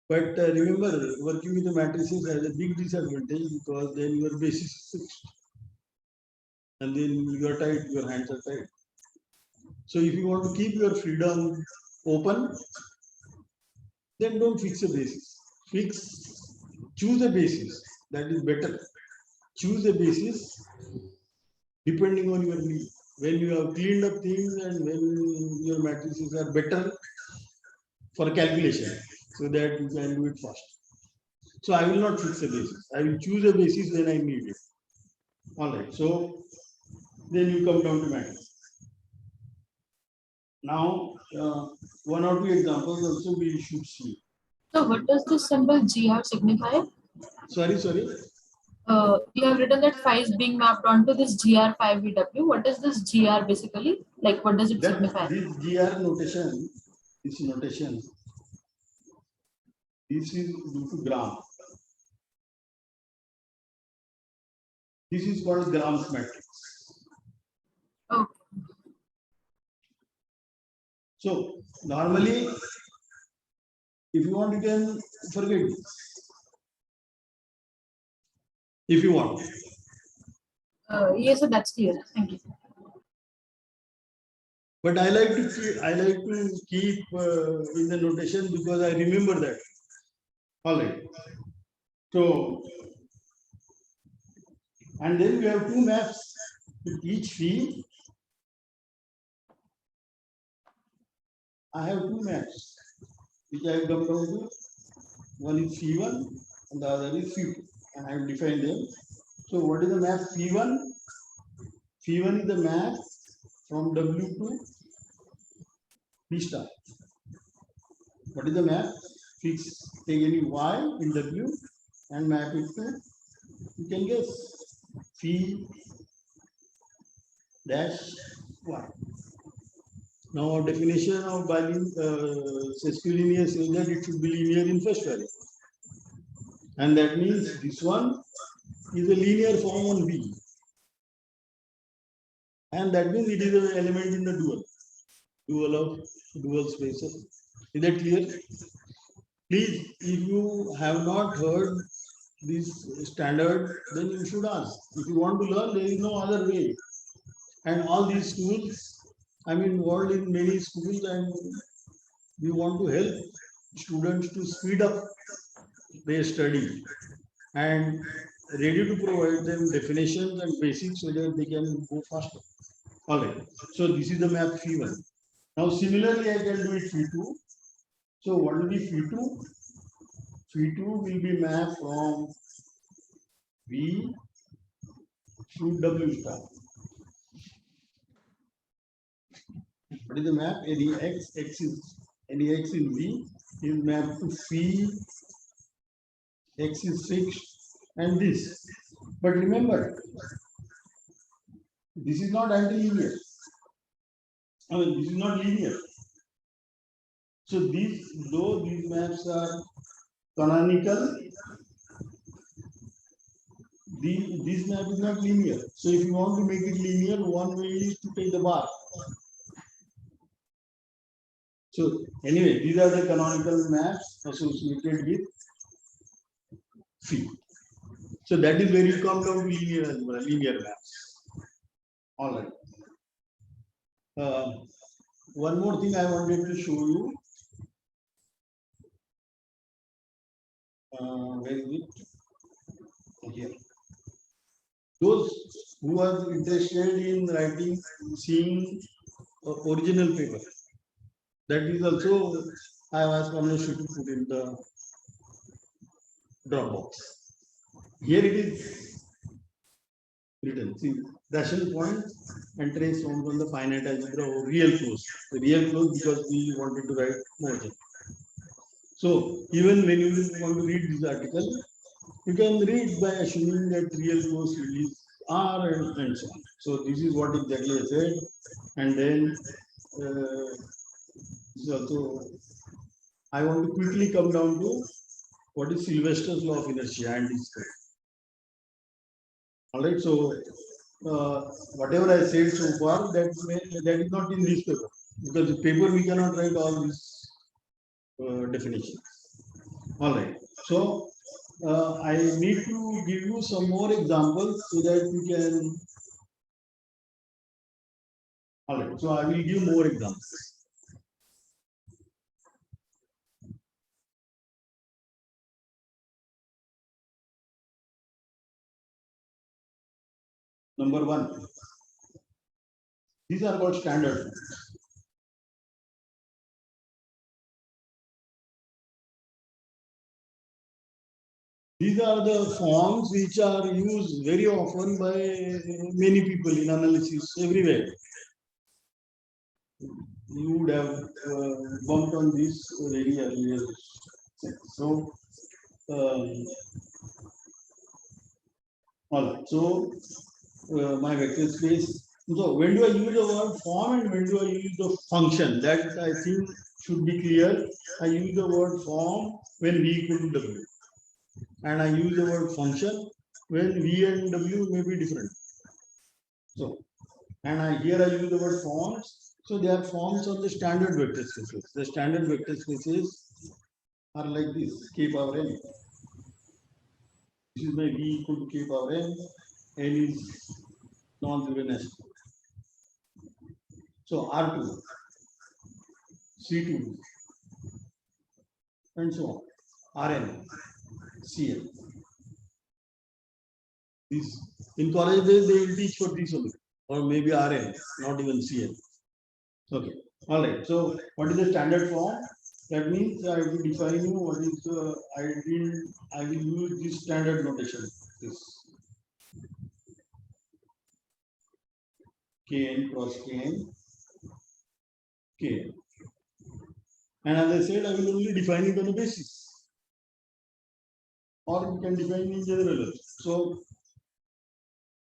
But remember, working with the matrices has a big disadvantage because then your basis is fixed. And then you are tight, your hands are tight. So if you want to keep your freedom open, then don't fix a basis. Choose a basis. That is better. Choose a basis depending on your need. When you have cleaned up things and when your matrices are better for calculation, so that you can do it fast. So I will not fix a basis. I will choose a basis when I need it. All right. So then you come down to matrix. Now, one or two examples also we should see. So what does the symbol GR signify? Sorry. You have written that phi is being mapped onto this GR phi VW. What is this GR basically? Like, what does it That signify? this GR notation, this notation, this is due to gram. This is called Gram's matrix. Okay. So normally, if you want, you can forget this. If you want. Yes, so that's clear. Thank you. But I like to keep in the notation because I remember that. All right. So, and then we have two maps with each phi. I have two maps which I have come down to. One is phi1 and the other is phi2. And I have defined them. So, what is the map phi1? Phi1 is the map from W to P star. What is the map? Take any y in W and map it to, you can guess, phi dash y. Now, our definition of sesquilinear says that it should be linear in first value. And that means this one is a linear form on B. And that means it is an element in the dual spaces. Is that clear? Please, if you have not heard this standard, then you should ask. If you want to learn, there is no other way. And all these schools, I'm involved in many schools and we want to help students to speed up their study and ready to provide them definitions and basics so that they can go faster. All right. So this is the map phi1. Now similarly, I can do it phi2. So what will be phi2? Phi2 will be mapped from V to W star. What is the map? Any x in V is mapped to phi, x is fixed, and this. But remember, this is not antilinear. I mean, this is not linear. So though these maps are canonical, this map is not linear. So if you want to make it linear, one way is to take the bar. So anyway, these are the canonical maps associated with phi. So that is where you come down to linear maps. All right. one more thing I wanted to show you. Where is it? Here. Those who are interested in writing, seeing original paper, that is also I have asked Ramesh to put in the Dropbox. Here it is written. See, rational point and trace found on the finite algebra or real close. The real close because we wanted to write more. So even when you want to read this article, you can read by assuming that real close is R and so on. So this is what exactly I said. And then this is also I want to quickly come down to what is Sylvester's law of inertia and its square. All right. So whatever I said so far, that is not in this paper because the paper we cannot write all these definitions. All right. So I need to give you some more examples so that you can. All right. So I will give more examples. Number one. These are called standard forms. These are the forms which are used very often by many people in analysis everywhere. You would have bumped on this very earlier. So, all right. So, my vector space. So, when do I use the word form and when do I use the function? That I think should be clear. I use the word form when v equal to w. And I use the word function when v and w may be different. So, and here I use the word forms. So they are forms of the standard vector spaces. The standard vector spaces are like this: k power n. This is my v equal to k power n. N is non-zero national. So R2, C2, and so on. Rn, Cn. These in college they will teach for these only, or maybe Rn, not even Cn. Okay. All right. So what is the standard form? That means I will define you what is I will use this standard notation. This Kn cross Kn. Kn. And as I said, I will only define it on a basis. Or you can define in general. So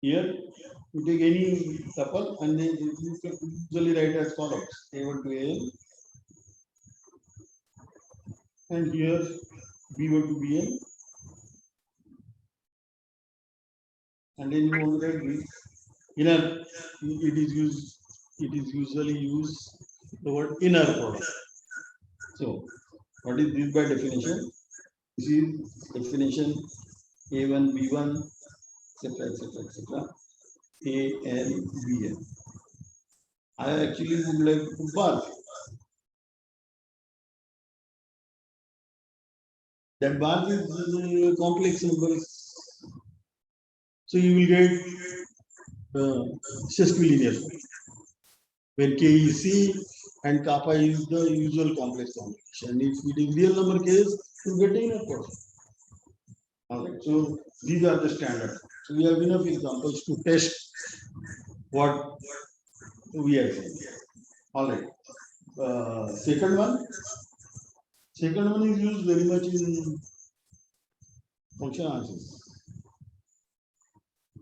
here you take any tuple and then you can usually write as follows: A1 to An, and here B1 to Bn, and then you want to write this inner. It is usually used the word inner product. So what is this by definition? This is definition A1 B1 etc etc AN BN. I actually would like to bar. That bar is complex numbers. So you will get sesquilinear when k is c and kappa is the usual complex combination. If it is real number case, you get inner product. Alright, so these are the standard. So we have enough examples to test what we are saying. Alright. Second one is used very much in function answers.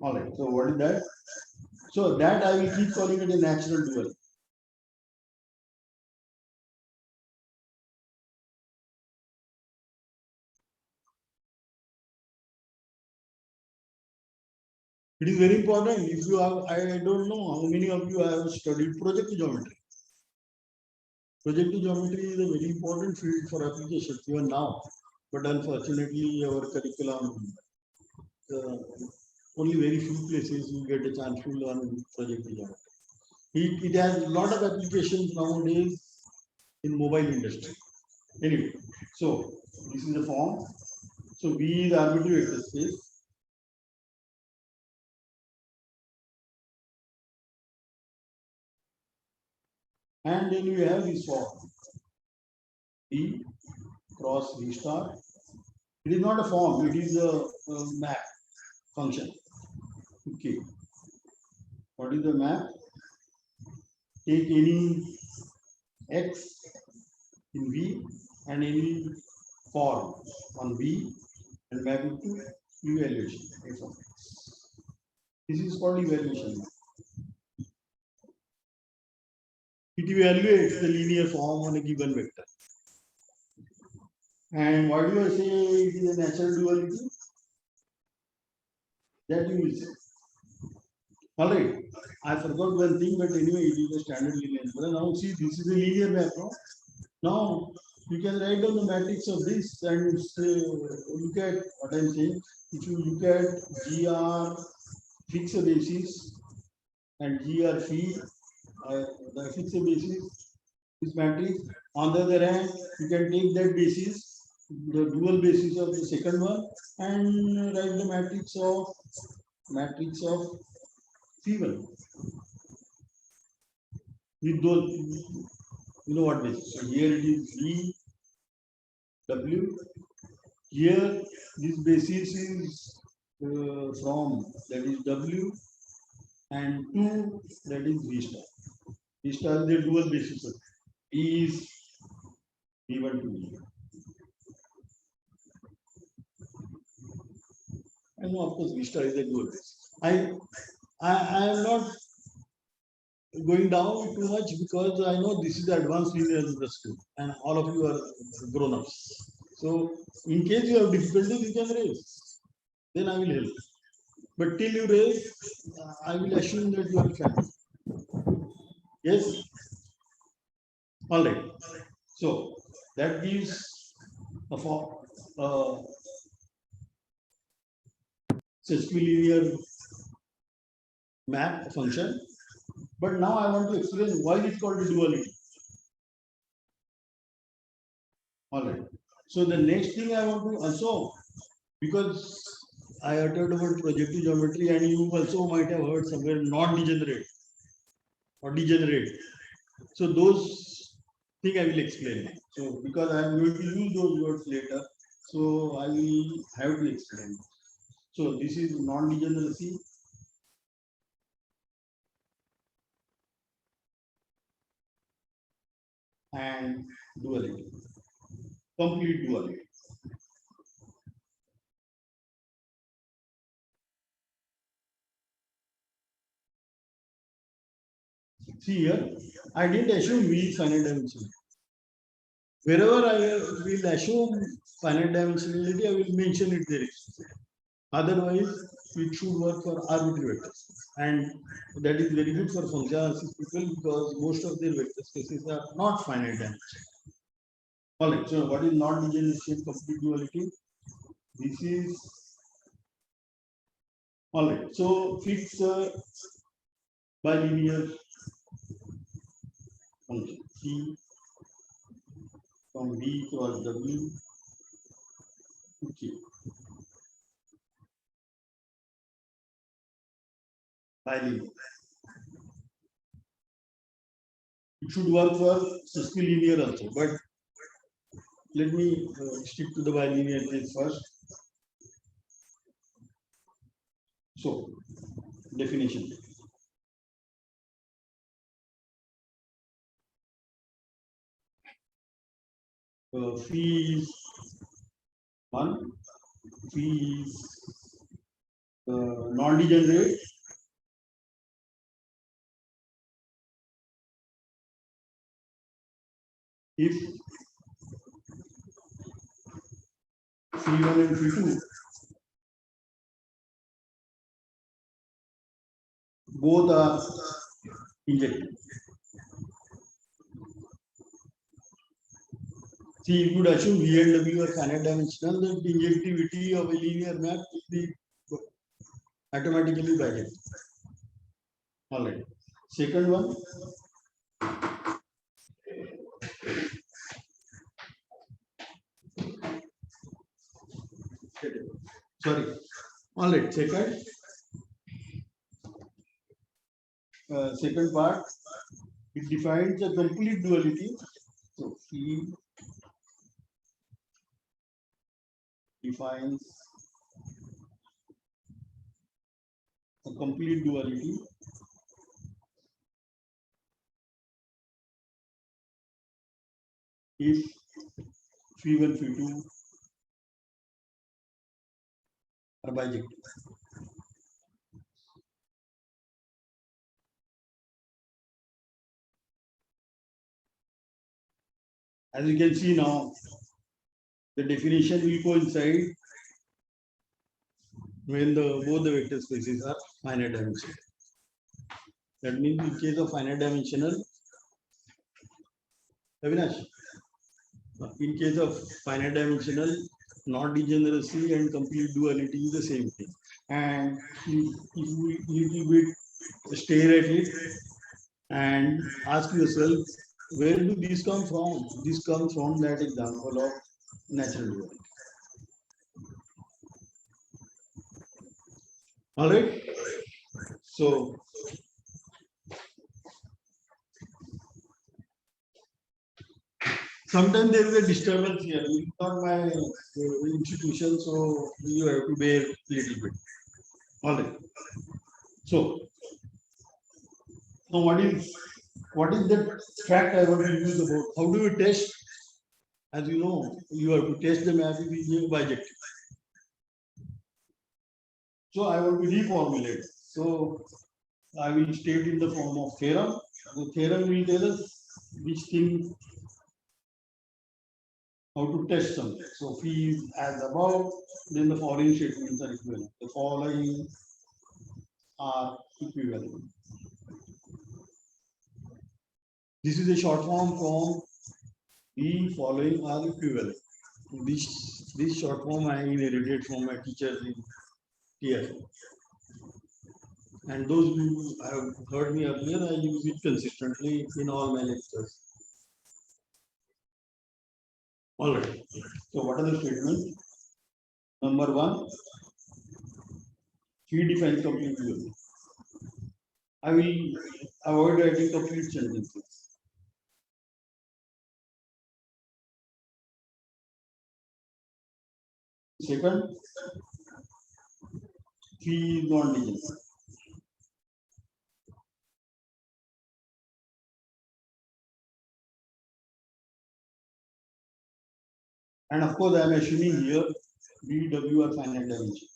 Alright, so what is that? So that I will keep calling it a natural dual. It is very important. If you have, I don't know how many of you have studied projective geometry. Projective geometry is a very important field for applications even now. But unfortunately, our curriculum, only very few places you get a chance to learn projective geometry. It has a lot of applications nowadays in mobile industry. Anyway, so this is the form. So V is arbitrary vector space. And then we have this form. V cross V star. It is not a form, it is a map function. Okay. What is the map? Take any x in V and any form on V and map it to evaluation f of x. This is called evaluation map. It evaluates the linear form on a given vector. And what do I say it is a natural duality? That you will say. Alright, I forgot one thing, but anyway, it is a standard linear algebra. Now see, this is a linear map. No? Now you can write down the matrix of this and say, look at what I'm saying. If you look at GR fix a basis and GR phi, the fix a basis, this matrix. On the other hand, you can take that basis, the dual basis of the second one, and write the matrix of phi1 with those, you know what basis. So here it is V W. Here this basis is from that is W and 2 that is V star. V star is the dual basis of E is V1 to V1. And of course V star is the dual basis. I am not going down too much because I know this is the advanced linear algebra school and all of you are grown-ups. So in case you have difficulties, you can raise. Then I will help. But till you raise, I will assume that you are fine. Yes? All right. So that gives a form, linear map function. But now I want to explain why it is called a duality. All right. So the next thing I want to also, because I uttered about projective geometry and you also might have heard somewhere non-degenerate or degenerate. So those things I will explain now. So because I am going to use those words later, so I will have to explain. So this is non-degeneracy. And duality, complete duality. See here, I didn't assume V is finite dimensional. Wherever I will assume finite dimensionality, I will mention it there. Otherwise, it should work for arbitrary vectors. And that is very good for function analysis people because most of their vector spaces are not finite dimensional. All right, so what is non-degeneracy and complete duality? This is all right. So fix bilinear function C from B cross W. Okay. Bilinear. It should work for linear also, but let me stick to the bilinear case first. So, definition. Phi is 1, phi is non-degenerate. If phi1 and phi2 both are injective. See, you could assume V and W are finite dimensional, then the injectivity of a linear map will be automatically bijective. All right. Second one. Sorry. All right. Second part. It defines a complete duality. So P defines a complete duality if phi1, phi2 are bijective. As you can see now, the definition will coincide when both the vector spaces are finite dimensional. That means in case of finite dimensional, Avinash, in case of finite dimensional, non-degeneracy and complete duality is the same thing. And if we little bit stare at it and ask yourself, where do these come from? This comes from that example of natural duality. All right. So sometimes there is a disturbance here. It's not my institution, so you have to bear a little bit. All right. So now what is the fact I want to use about how do you test? As you know, you have to test the map with bijective. So I want to reformulate. So I will state in the form of theorem. The theorem will tell us which thing, how to test something. So phi is as above, then the following statements are equivalent. The following are equivalent. This is a short form from the following are equivalent. This short form I inherited from my teachers in TF. And those who have heard me earlier, I use it consistently in all my lectures. All right. So what are the statements? Number one, phi defines complete duality. I will avoid writing complete sentences. Second, phi is non-degenerate. And of course, I am assuming here BW are finite dimension.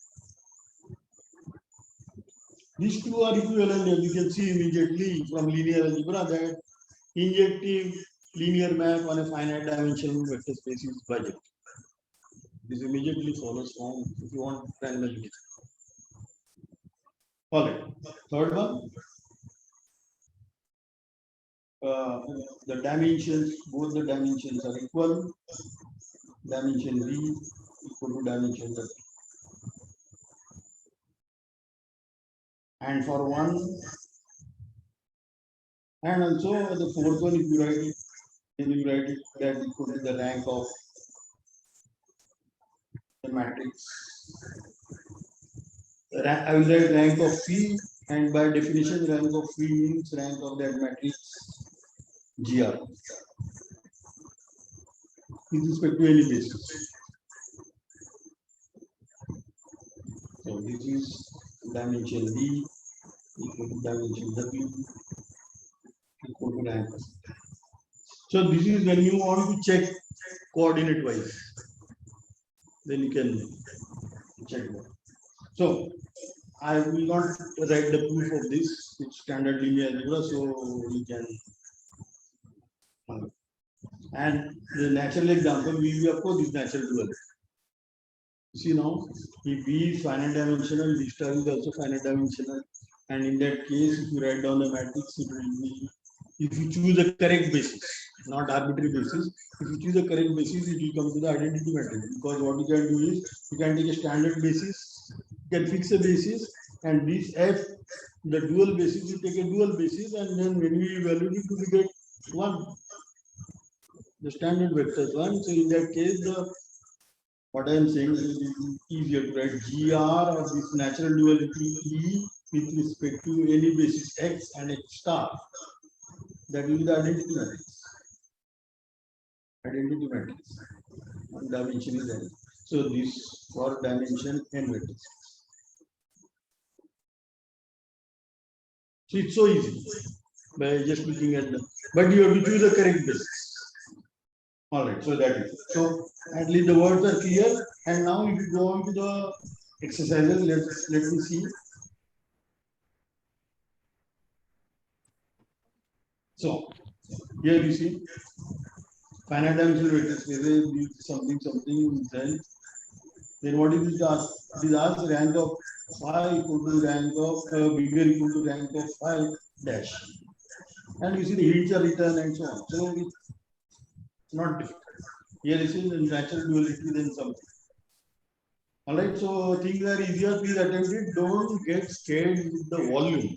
These two are equivalent, and you can see immediately from linear algebra that injective linear map on a finite dimensional vector space is bijective. This immediately follows from if you want parallelism. All right. Third one. The dimensions, both the dimensions are equal. Dimension V equal to dimension Z. And for one, and also the fourth one, if you write it, then you write it that equal to the rank of the matrix. I will write rank of phi, and by definition, rank of phi means rank of that matrix GR with respect to any basis. So this is dimension V equal to dimension W equal to rank. So this is when you want to check coordinate wise, then you can check that. So I will not write the proof of this. It's standard linear algebra, so we can. And the natural example will be, of course, this natural duality. See now, if B is finite dimensional, B star is also finite dimensional, and in that case, if you write down the matrix, it will be, if you choose a correct basis, not arbitrary basis, if you choose a correct basis, it will come to the identity matrix. Because what you can do is, you can take a standard basis, you can fix a basis, and this F the dual basis, we take a dual basis, and then when we evaluate it, we get 1. The standard vector is 1. So in that case, what I am saying is easier to write GR of this natural duality E with respect to any basis X and X star. That will be the identity matrix. Identity matrix. And dimension is n. So this for dimension n matrix. So it's so easy by just looking at the, but you have to choose the correct basis. All right, so that is it. So at least the words are clear. And now if you go on to the exercises, let me see. So here you see finite dimensional vector spaces, something, then what is it asked? It is asked rank of phi equal to rank of bigger equal to rank of phi dash. And you see the hints are written and so on. So it's not difficult. Here is in natural duality, then something. All right, so things are easier. Please attempt it. Don't get scared with the volume.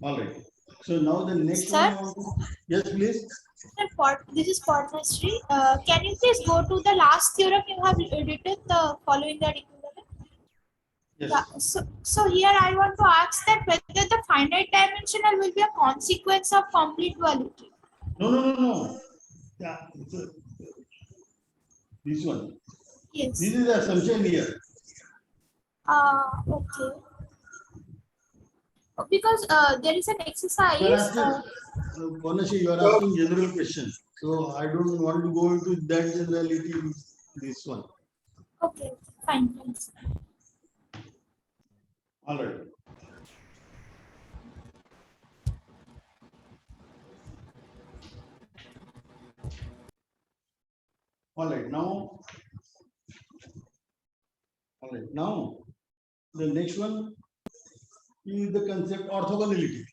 All right. So now the next Sir? one. I want to, yes, please. Sir, this is Padmasree. Can you please go to the last theorem you have written, the following that equivalent? Yes. Yeah. So here I want to ask that whether the finite dimensional will be a consequence of complete duality. No. Yeah. This one. Yes. This is the assumption here. Okay. Because there is an exercise. You are asking, Panashi, you are asking general question. So I don't want to go into that generality. This one. Okay, fine, thanks. All right. All right. Now the next one is the concept orthogonality.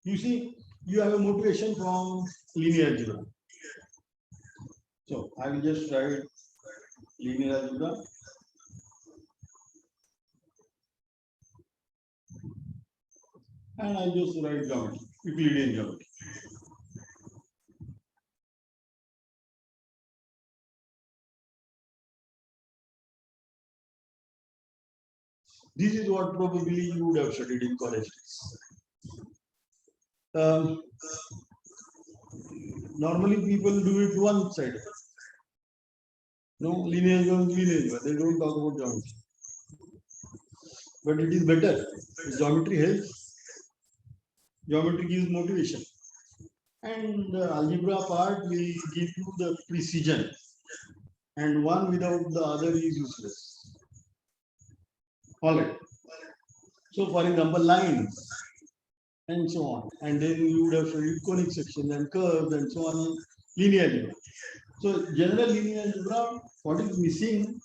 You see, you have a motivation from linear algebra. So I will just write linear algebra. And I just write geometry, Euclidean geometry. This is what probably you would have studied in college. Normally people do it one side. No, linear geometry, they don't talk about geometry. But it is better. Geometry helps. Geometry gives motivation. And the algebra part will give you the precision. And one without the other is useless. All right. So for example, lines and so on. And then you would have studied conic sections and curves and so on, linear algebra. So general linear algebra, what is missing?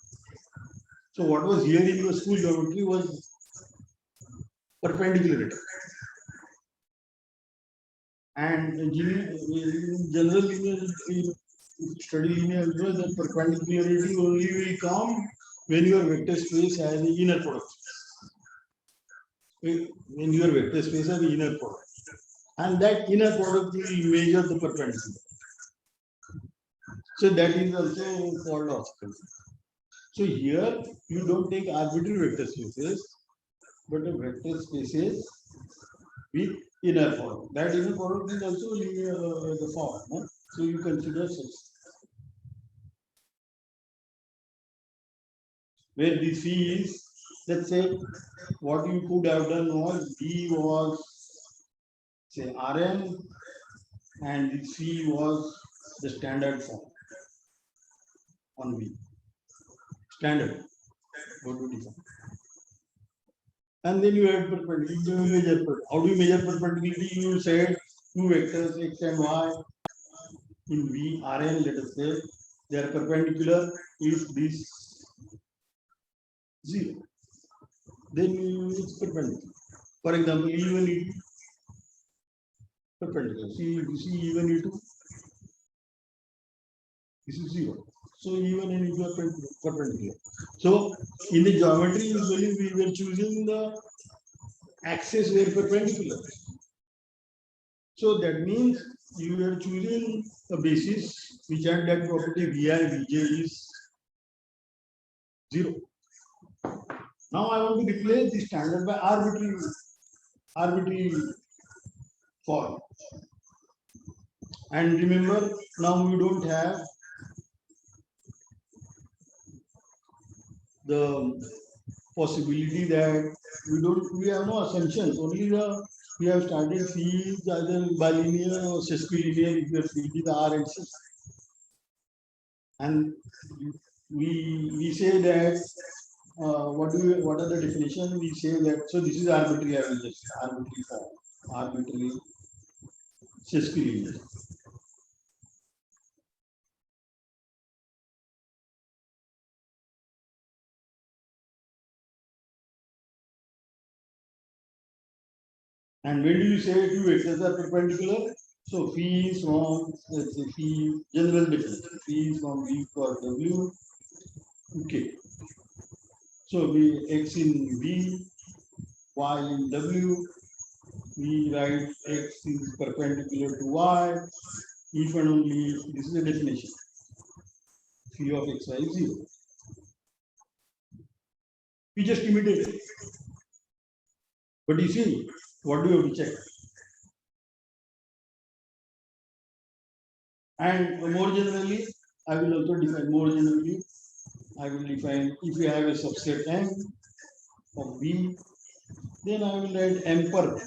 So what was here in your school geometry was perpendicularity. And in general linear, study linear algebra, the perpendicularity only will come when your vector space has the inner product. When your vector space has the inner product. And that inner product will measure the perpendicular. So that is also called obstacle. So here you don't take arbitrary vector spaces, but the vector spaces with inner product. That inner product is also linear the form. No? So you consider such. Where this C is, let's say, what you could have done was D was say Rn, and C was the standard form on V. Standard. Go to D form. And then you add perpendicularity. How do you measure perpendicularity? You said two vectors x and y in V, Rn, let us say, they are perpendicular if this 0. Then it's perpendicular. For example, even if perpendicular. See, you see even E2, this is 0. So even and E2 are perpendicular. So in the geometry, usually we were choosing the axes were perpendicular. So that means you are choosing a basis which had that property Vi, Vj is 0. Now I want to replace the standard by arbitrary form. And remember, now we don't have the possibility that we have no assumptions, only we have started fields either bilinear or sesquilinear if your field is R and C. And we say that what are the definition? We say that so this is arbitrary, I will just arbitrary form, arbitrary sesquilinear. And when do you say two vectors are perpendicular? So phi is from, let's say phi, general definition, phi is from V for W. Okay. So we x in V, y in W. We write x is perpendicular to y. If and only this is the definition. Phi of xy is 0. We just imitate it. But you see, what do you have to check? And more generally, I will also define more generally. I will define if you have a subset M of V, then I will write M per.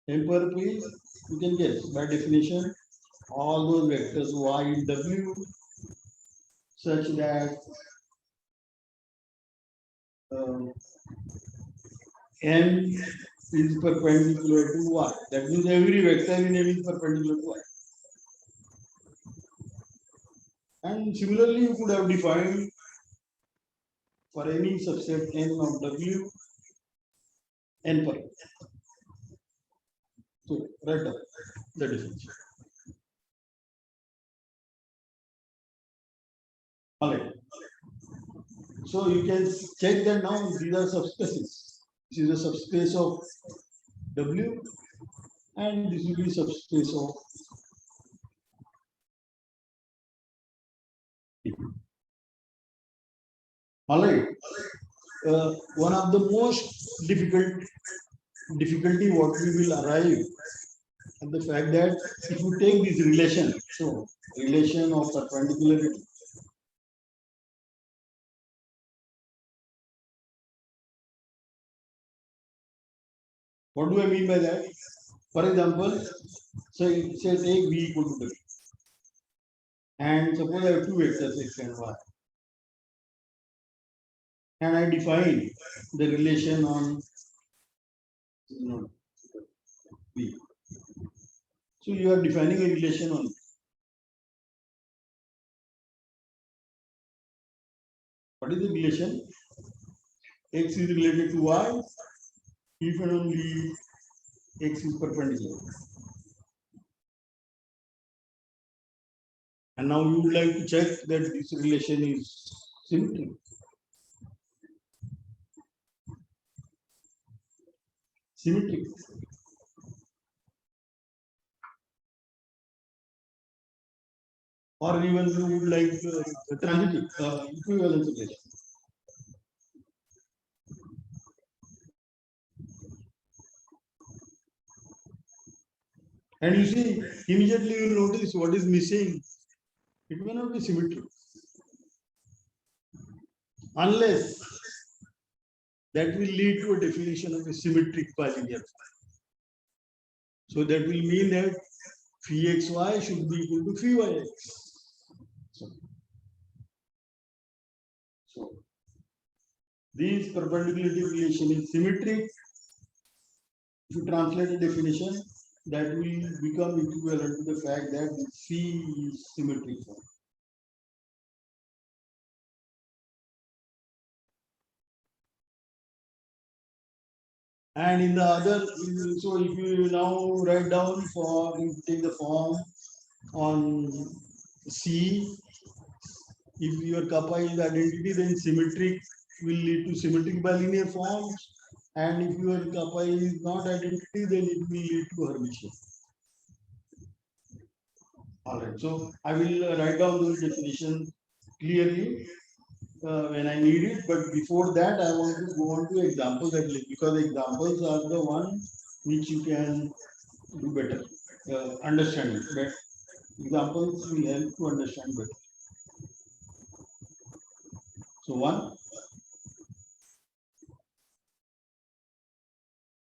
M per means you can guess by definition all those vectors Y in W such that M is perpendicular to Y. That means every vector in M is perpendicular to Y. And similarly, you could have defined for any subset N of W, N per. So, write down the definition. All right. So, you can check that now these are subspaces. This is a subspace of W, and this will be subspace of P. All right. One of the most difficulty what we will arrive at the fact that if you take this relation, so relation of perpendicularity, what do I mean by that? For example, say take V equal to W, and suppose I have two vectors x and y, and I define the relation on V. So you are defining a relation on what is the relation? X is related to y if and only x is perpendicular. And now you would like to check that this relation is symmetric. Symmetric. Or even you would like transitive equivalence relation. And you see, immediately you will notice what is missing. It may not be symmetric. Unless that will lead to a definition of a symmetric bilinear. So that will mean that phi xy should be equal to phi yx. So this perpendicularity relation is symmetric. If you translate the definition, that will become equivalent to the fact that phi is symmetric form. And in the other, so if you now write down for, you take the form on C, if your kappa is identity, then symmetric will lead to symmetric bilinear forms. And if your kappa is not identity, then it will lead to Hermitian. All right, so I will write down those definitions clearly when I need it. But before that, I want to go on to examples at least, because examples are the one which you can do better, understand it. But examples will help to understand better. So one,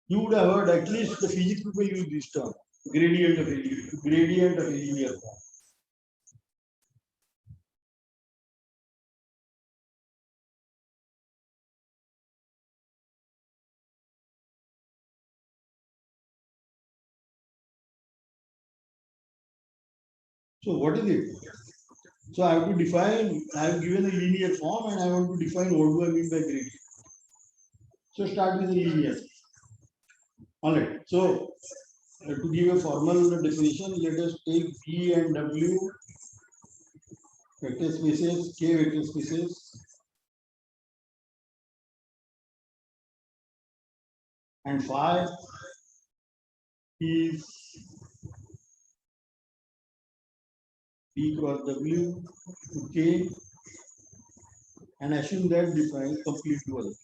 you would have heard, at least the physics people use this term, gradient of a linear form. So what is it? So I have to define, I have given a linear form and I want to define what do I mean by gradient. So start with the linear. All right. So to give a formal definition, let us take V and W vector spaces, K vector spaces, and phi is P cross W to K, and assume that defines complete duality.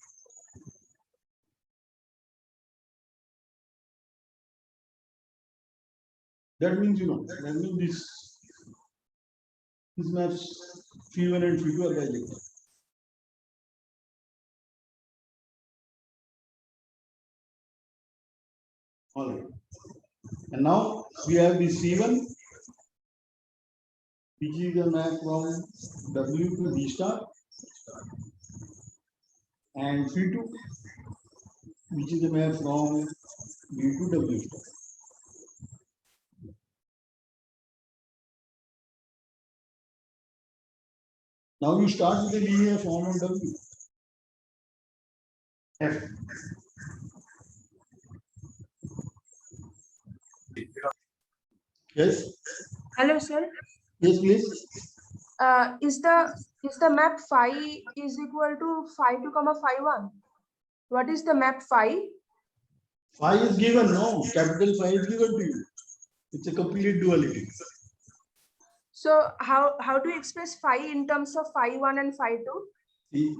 That means, that means this maps phi1 and phi2 are bijection. All right. And now we have this C1, which is a map from W to V star, and phi2, which is a map from V to W star. Now you start with the linear form of W. F. Yes. Hello, sir. Yes, please. Is the map phi is equal to phi2 comma phi1? What is the map phi? Phi is given, no? Capital phi is given to you. It's a complete duality. So how do you express phi in terms of phi1 and phi2? See,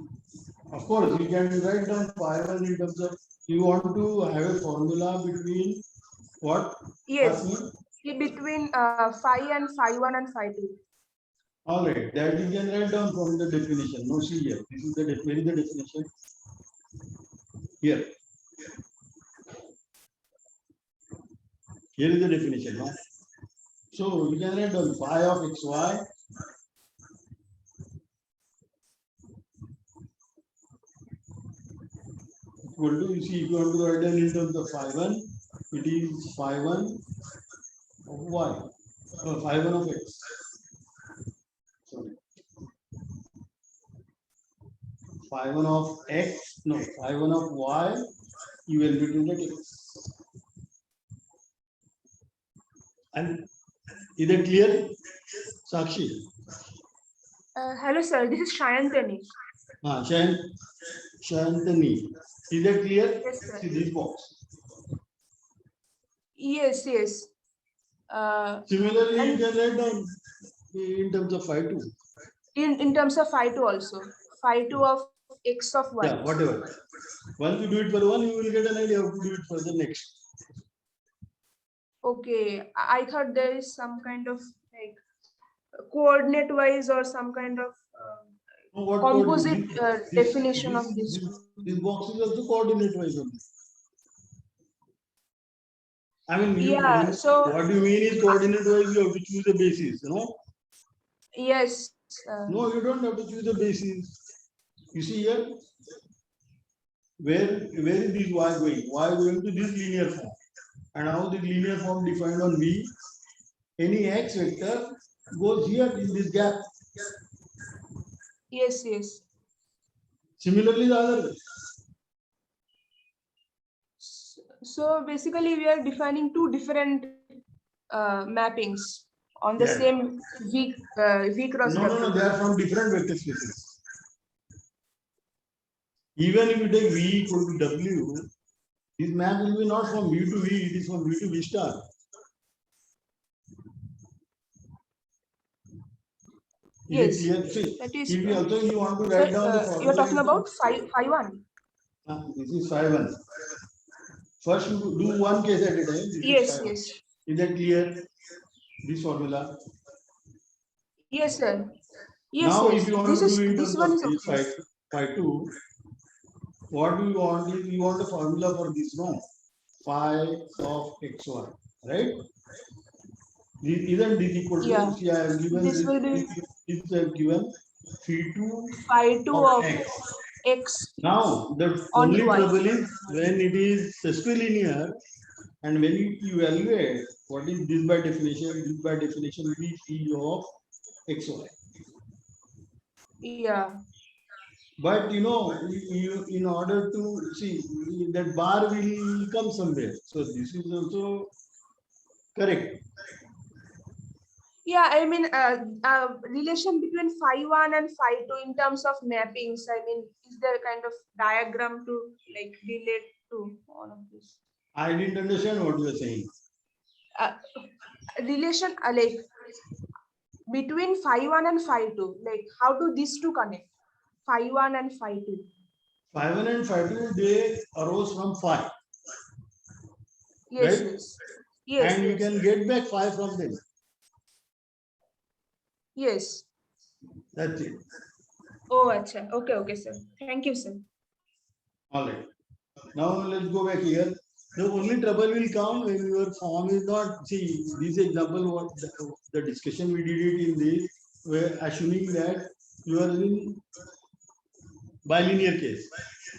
of course, you can write down phi1 in terms of, you want to have a formula between what? Yes, between phi and phi1 and phi2. All right, that you can write down from the definition. No, see here. This is the definition. Here. Here is the definition. No? So you can write down phi of xy equal to, you see, if you want to write down in terms of phi1, it is phi1 of y, phi1 of x. Sorry. Phi1 of x, no, phi1 of y evaluated at x. And is that clear, Sakshi? Hello, sir. This is Shayantani. Shayantani. Is that clear? Yes, sir. See this box. Yes. Similarly, and you can write down in terms of phi2. in terms of phi2 also. Phi2 of x of y. Yeah, whatever. Once you do it for one, you will get an idea how to do it for the next. Okay, I thought there is some kind of like coordinate wise or some kind of composite definition of this. This box is also coordinate wise only. I mean, Yeah, so what you mean is coordinate wise, you have to choose a basis, yes. No, you don't have to choose a basis. You see here, where is this y going? Y going to this linear form. And how the linear form defined on V, any x vector goes here in this gap. Yes. Similarly, the other way. So basically, we are defining two different mappings on the Yes. same V cross No, W. they are from different vector spaces. Even if you take V equal to W, this map will be not from V to V, it is from V to V star. Yes, Is it clear? See, that is. if you also you want to So, write down the formula. you are talking about phi 1. This is phi 1. First, you do one case at a time. This Yes, is phi 1. yes, Is that clear? This formula. yes, sir. Yes, Now, yes. if you want This to is do in this terms one of is this okay. phi 2, what do you want is you want a formula for this, no? Phi of x1, right? Isn't this equal to, Yeah. see, I have given This will be this I have given phi 2 phi 2 of of x. x Now, the on only to y. trouble is when it is linear and when you evaluate what is this by definition will be phi of xy. Yeah. But you know, in order to see that bar will come somewhere. So this is also correct. Yeah, I mean, relation between phi 1 and phi 2 in terms of mappings. I mean, is there a kind of diagram to like relate to all of this? I didn't understand what you are saying. Relation like between phi 1 and phi 2, like how do these two connect? Phi 1 and phi 2. Phi 1 and phi 2, they arose from phi. Yes, Right? yes. Yes, And you yes. can get back phi from them. Yes. That's it. Oh, acha. Okay, okay, sir. Thank you, sir. All right. Now let's go back here. The only trouble will come when your form is not, see, this example, what the discussion we did it in this, we're assuming that you are in bilinear case.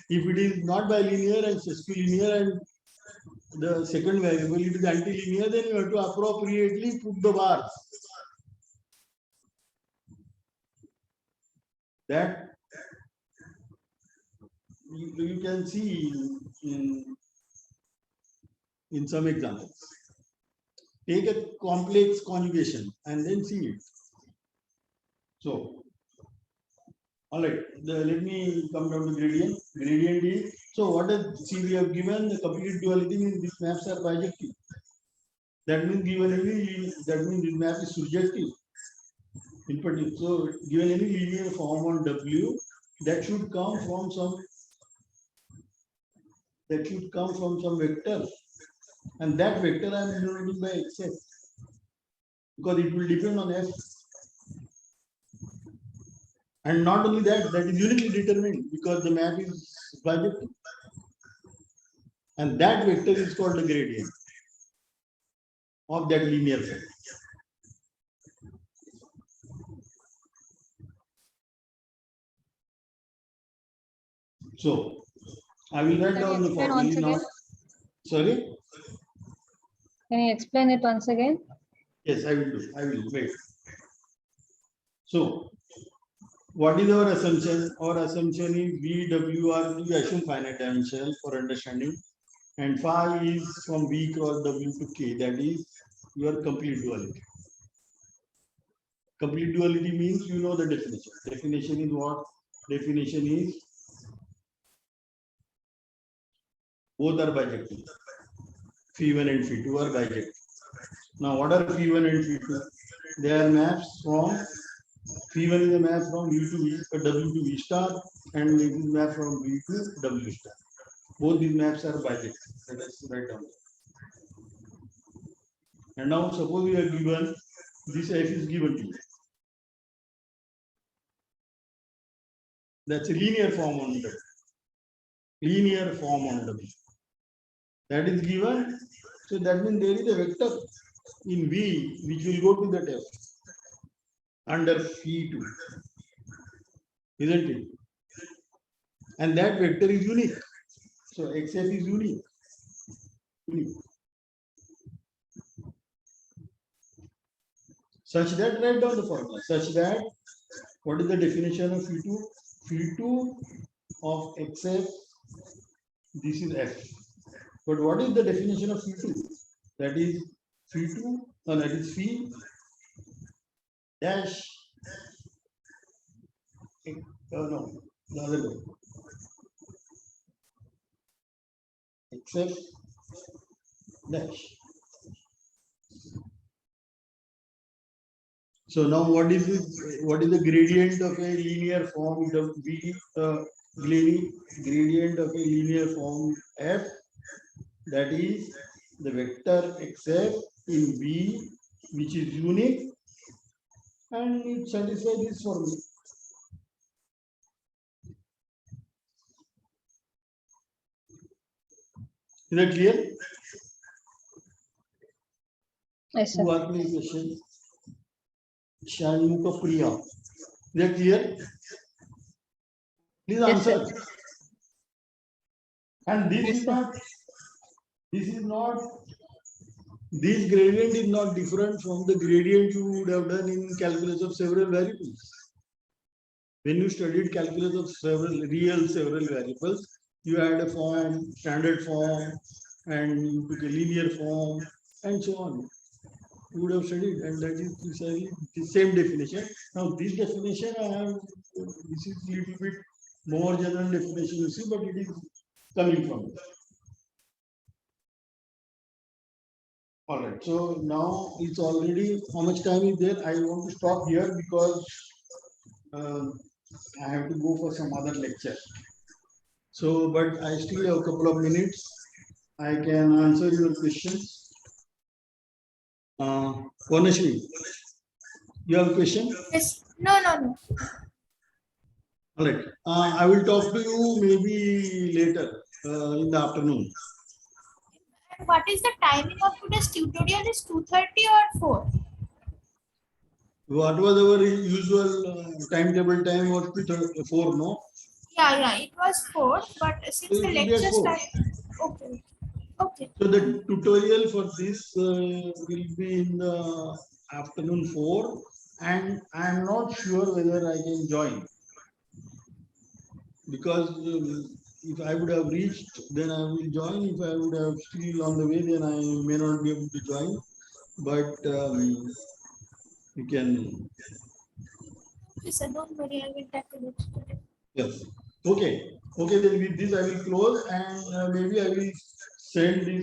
If it is not bilinear and sesquilinear and the second variable it is antilinear, then you have to appropriately put the bars. That you can see in some examples. Take a complex conjugation and then see it. So, all right, let me come down to gradient. Gradient is, so what is, see, we have given the complete duality means these maps are bijective. That means given any, that means this map is surjective. In particular, so given any linear form on W, that should come from some vector, and that vector I am denoting by xf because it will depend on f. And not only that, that is uniquely determined because the map is bijective. And that vector is called the gradient of that linear form. So, I will write down the explain formula once now. again? Sorry? Can you explain it once again? Yes, I will do. I will wait. So, what is our assumption? Our assumption is VW are we assume finite dimensional for understanding, and phi is from V cross W to K. That is your complete duality. Complete duality means you know the definition. Definition is what? Definition is both are bijective. Phi 1 and phi 2 are bijective. Now, what are phi 1 and phi 2? They are maps from phi 1 is a map from U to V, W to V star, and it is map from V to W star. Both these maps are bijective. Let us write down. And now, suppose we are given this f is given to you. That's a linear form on W. Linear form on W. That is given. So that means there is a vector in V which will go to that f under phi 2. Isn't it? And that vector is unique. So xf is unique. Such that, write down the formula. Such that, what is the definition of phi 2? Phi 2 of xf, this is f. But what is the definition of phi2? That is phi2, that is phi dash. No, the other way. Except dash. So now what is the gradient of a linear form? It will be gradient of a linear form f, that is the vector xf in V, which is unique, and it satisfies this formula. Is that clear? Yes, sir. Who asked me a question? Shanmuka Priya. Is that clear? Please Yes, answer. sir. And this Yes, is sir. not, this gradient is not different from the gradient you would have done in calculus of several variables. When you studied calculus of several variables, you had a form, standard form, and you took a linear form, and so on. You would have studied, and that is precisely the same definition. Now, this definition I have, this is a little bit more general definition, you see, but it is coming from it. All right, so now it's already, how much time is there? I want to stop here because I have to go for some other lecture. So, but I still have a couple of minutes. I can answer your questions. Vanashri, you have a question? Yes. No. All right. I will talk to you maybe later in the afternoon. And what is the timing of today's tutorial? Is 2:30 or 4? What was our usual timetable time was 4, no? Yeah, it was 4, but since So the it will be at lecture 4. started, okay. So the tutorial for this will be in the afternoon 4, and I am not sure whether I can join, because if I would have reached, then I will join. If I would have still on the way, then I may not be able to join. But you can. Yes, sir, don't worry, I will tackle it today. Yes. Okay. Then with this I will close, and maybe I will send this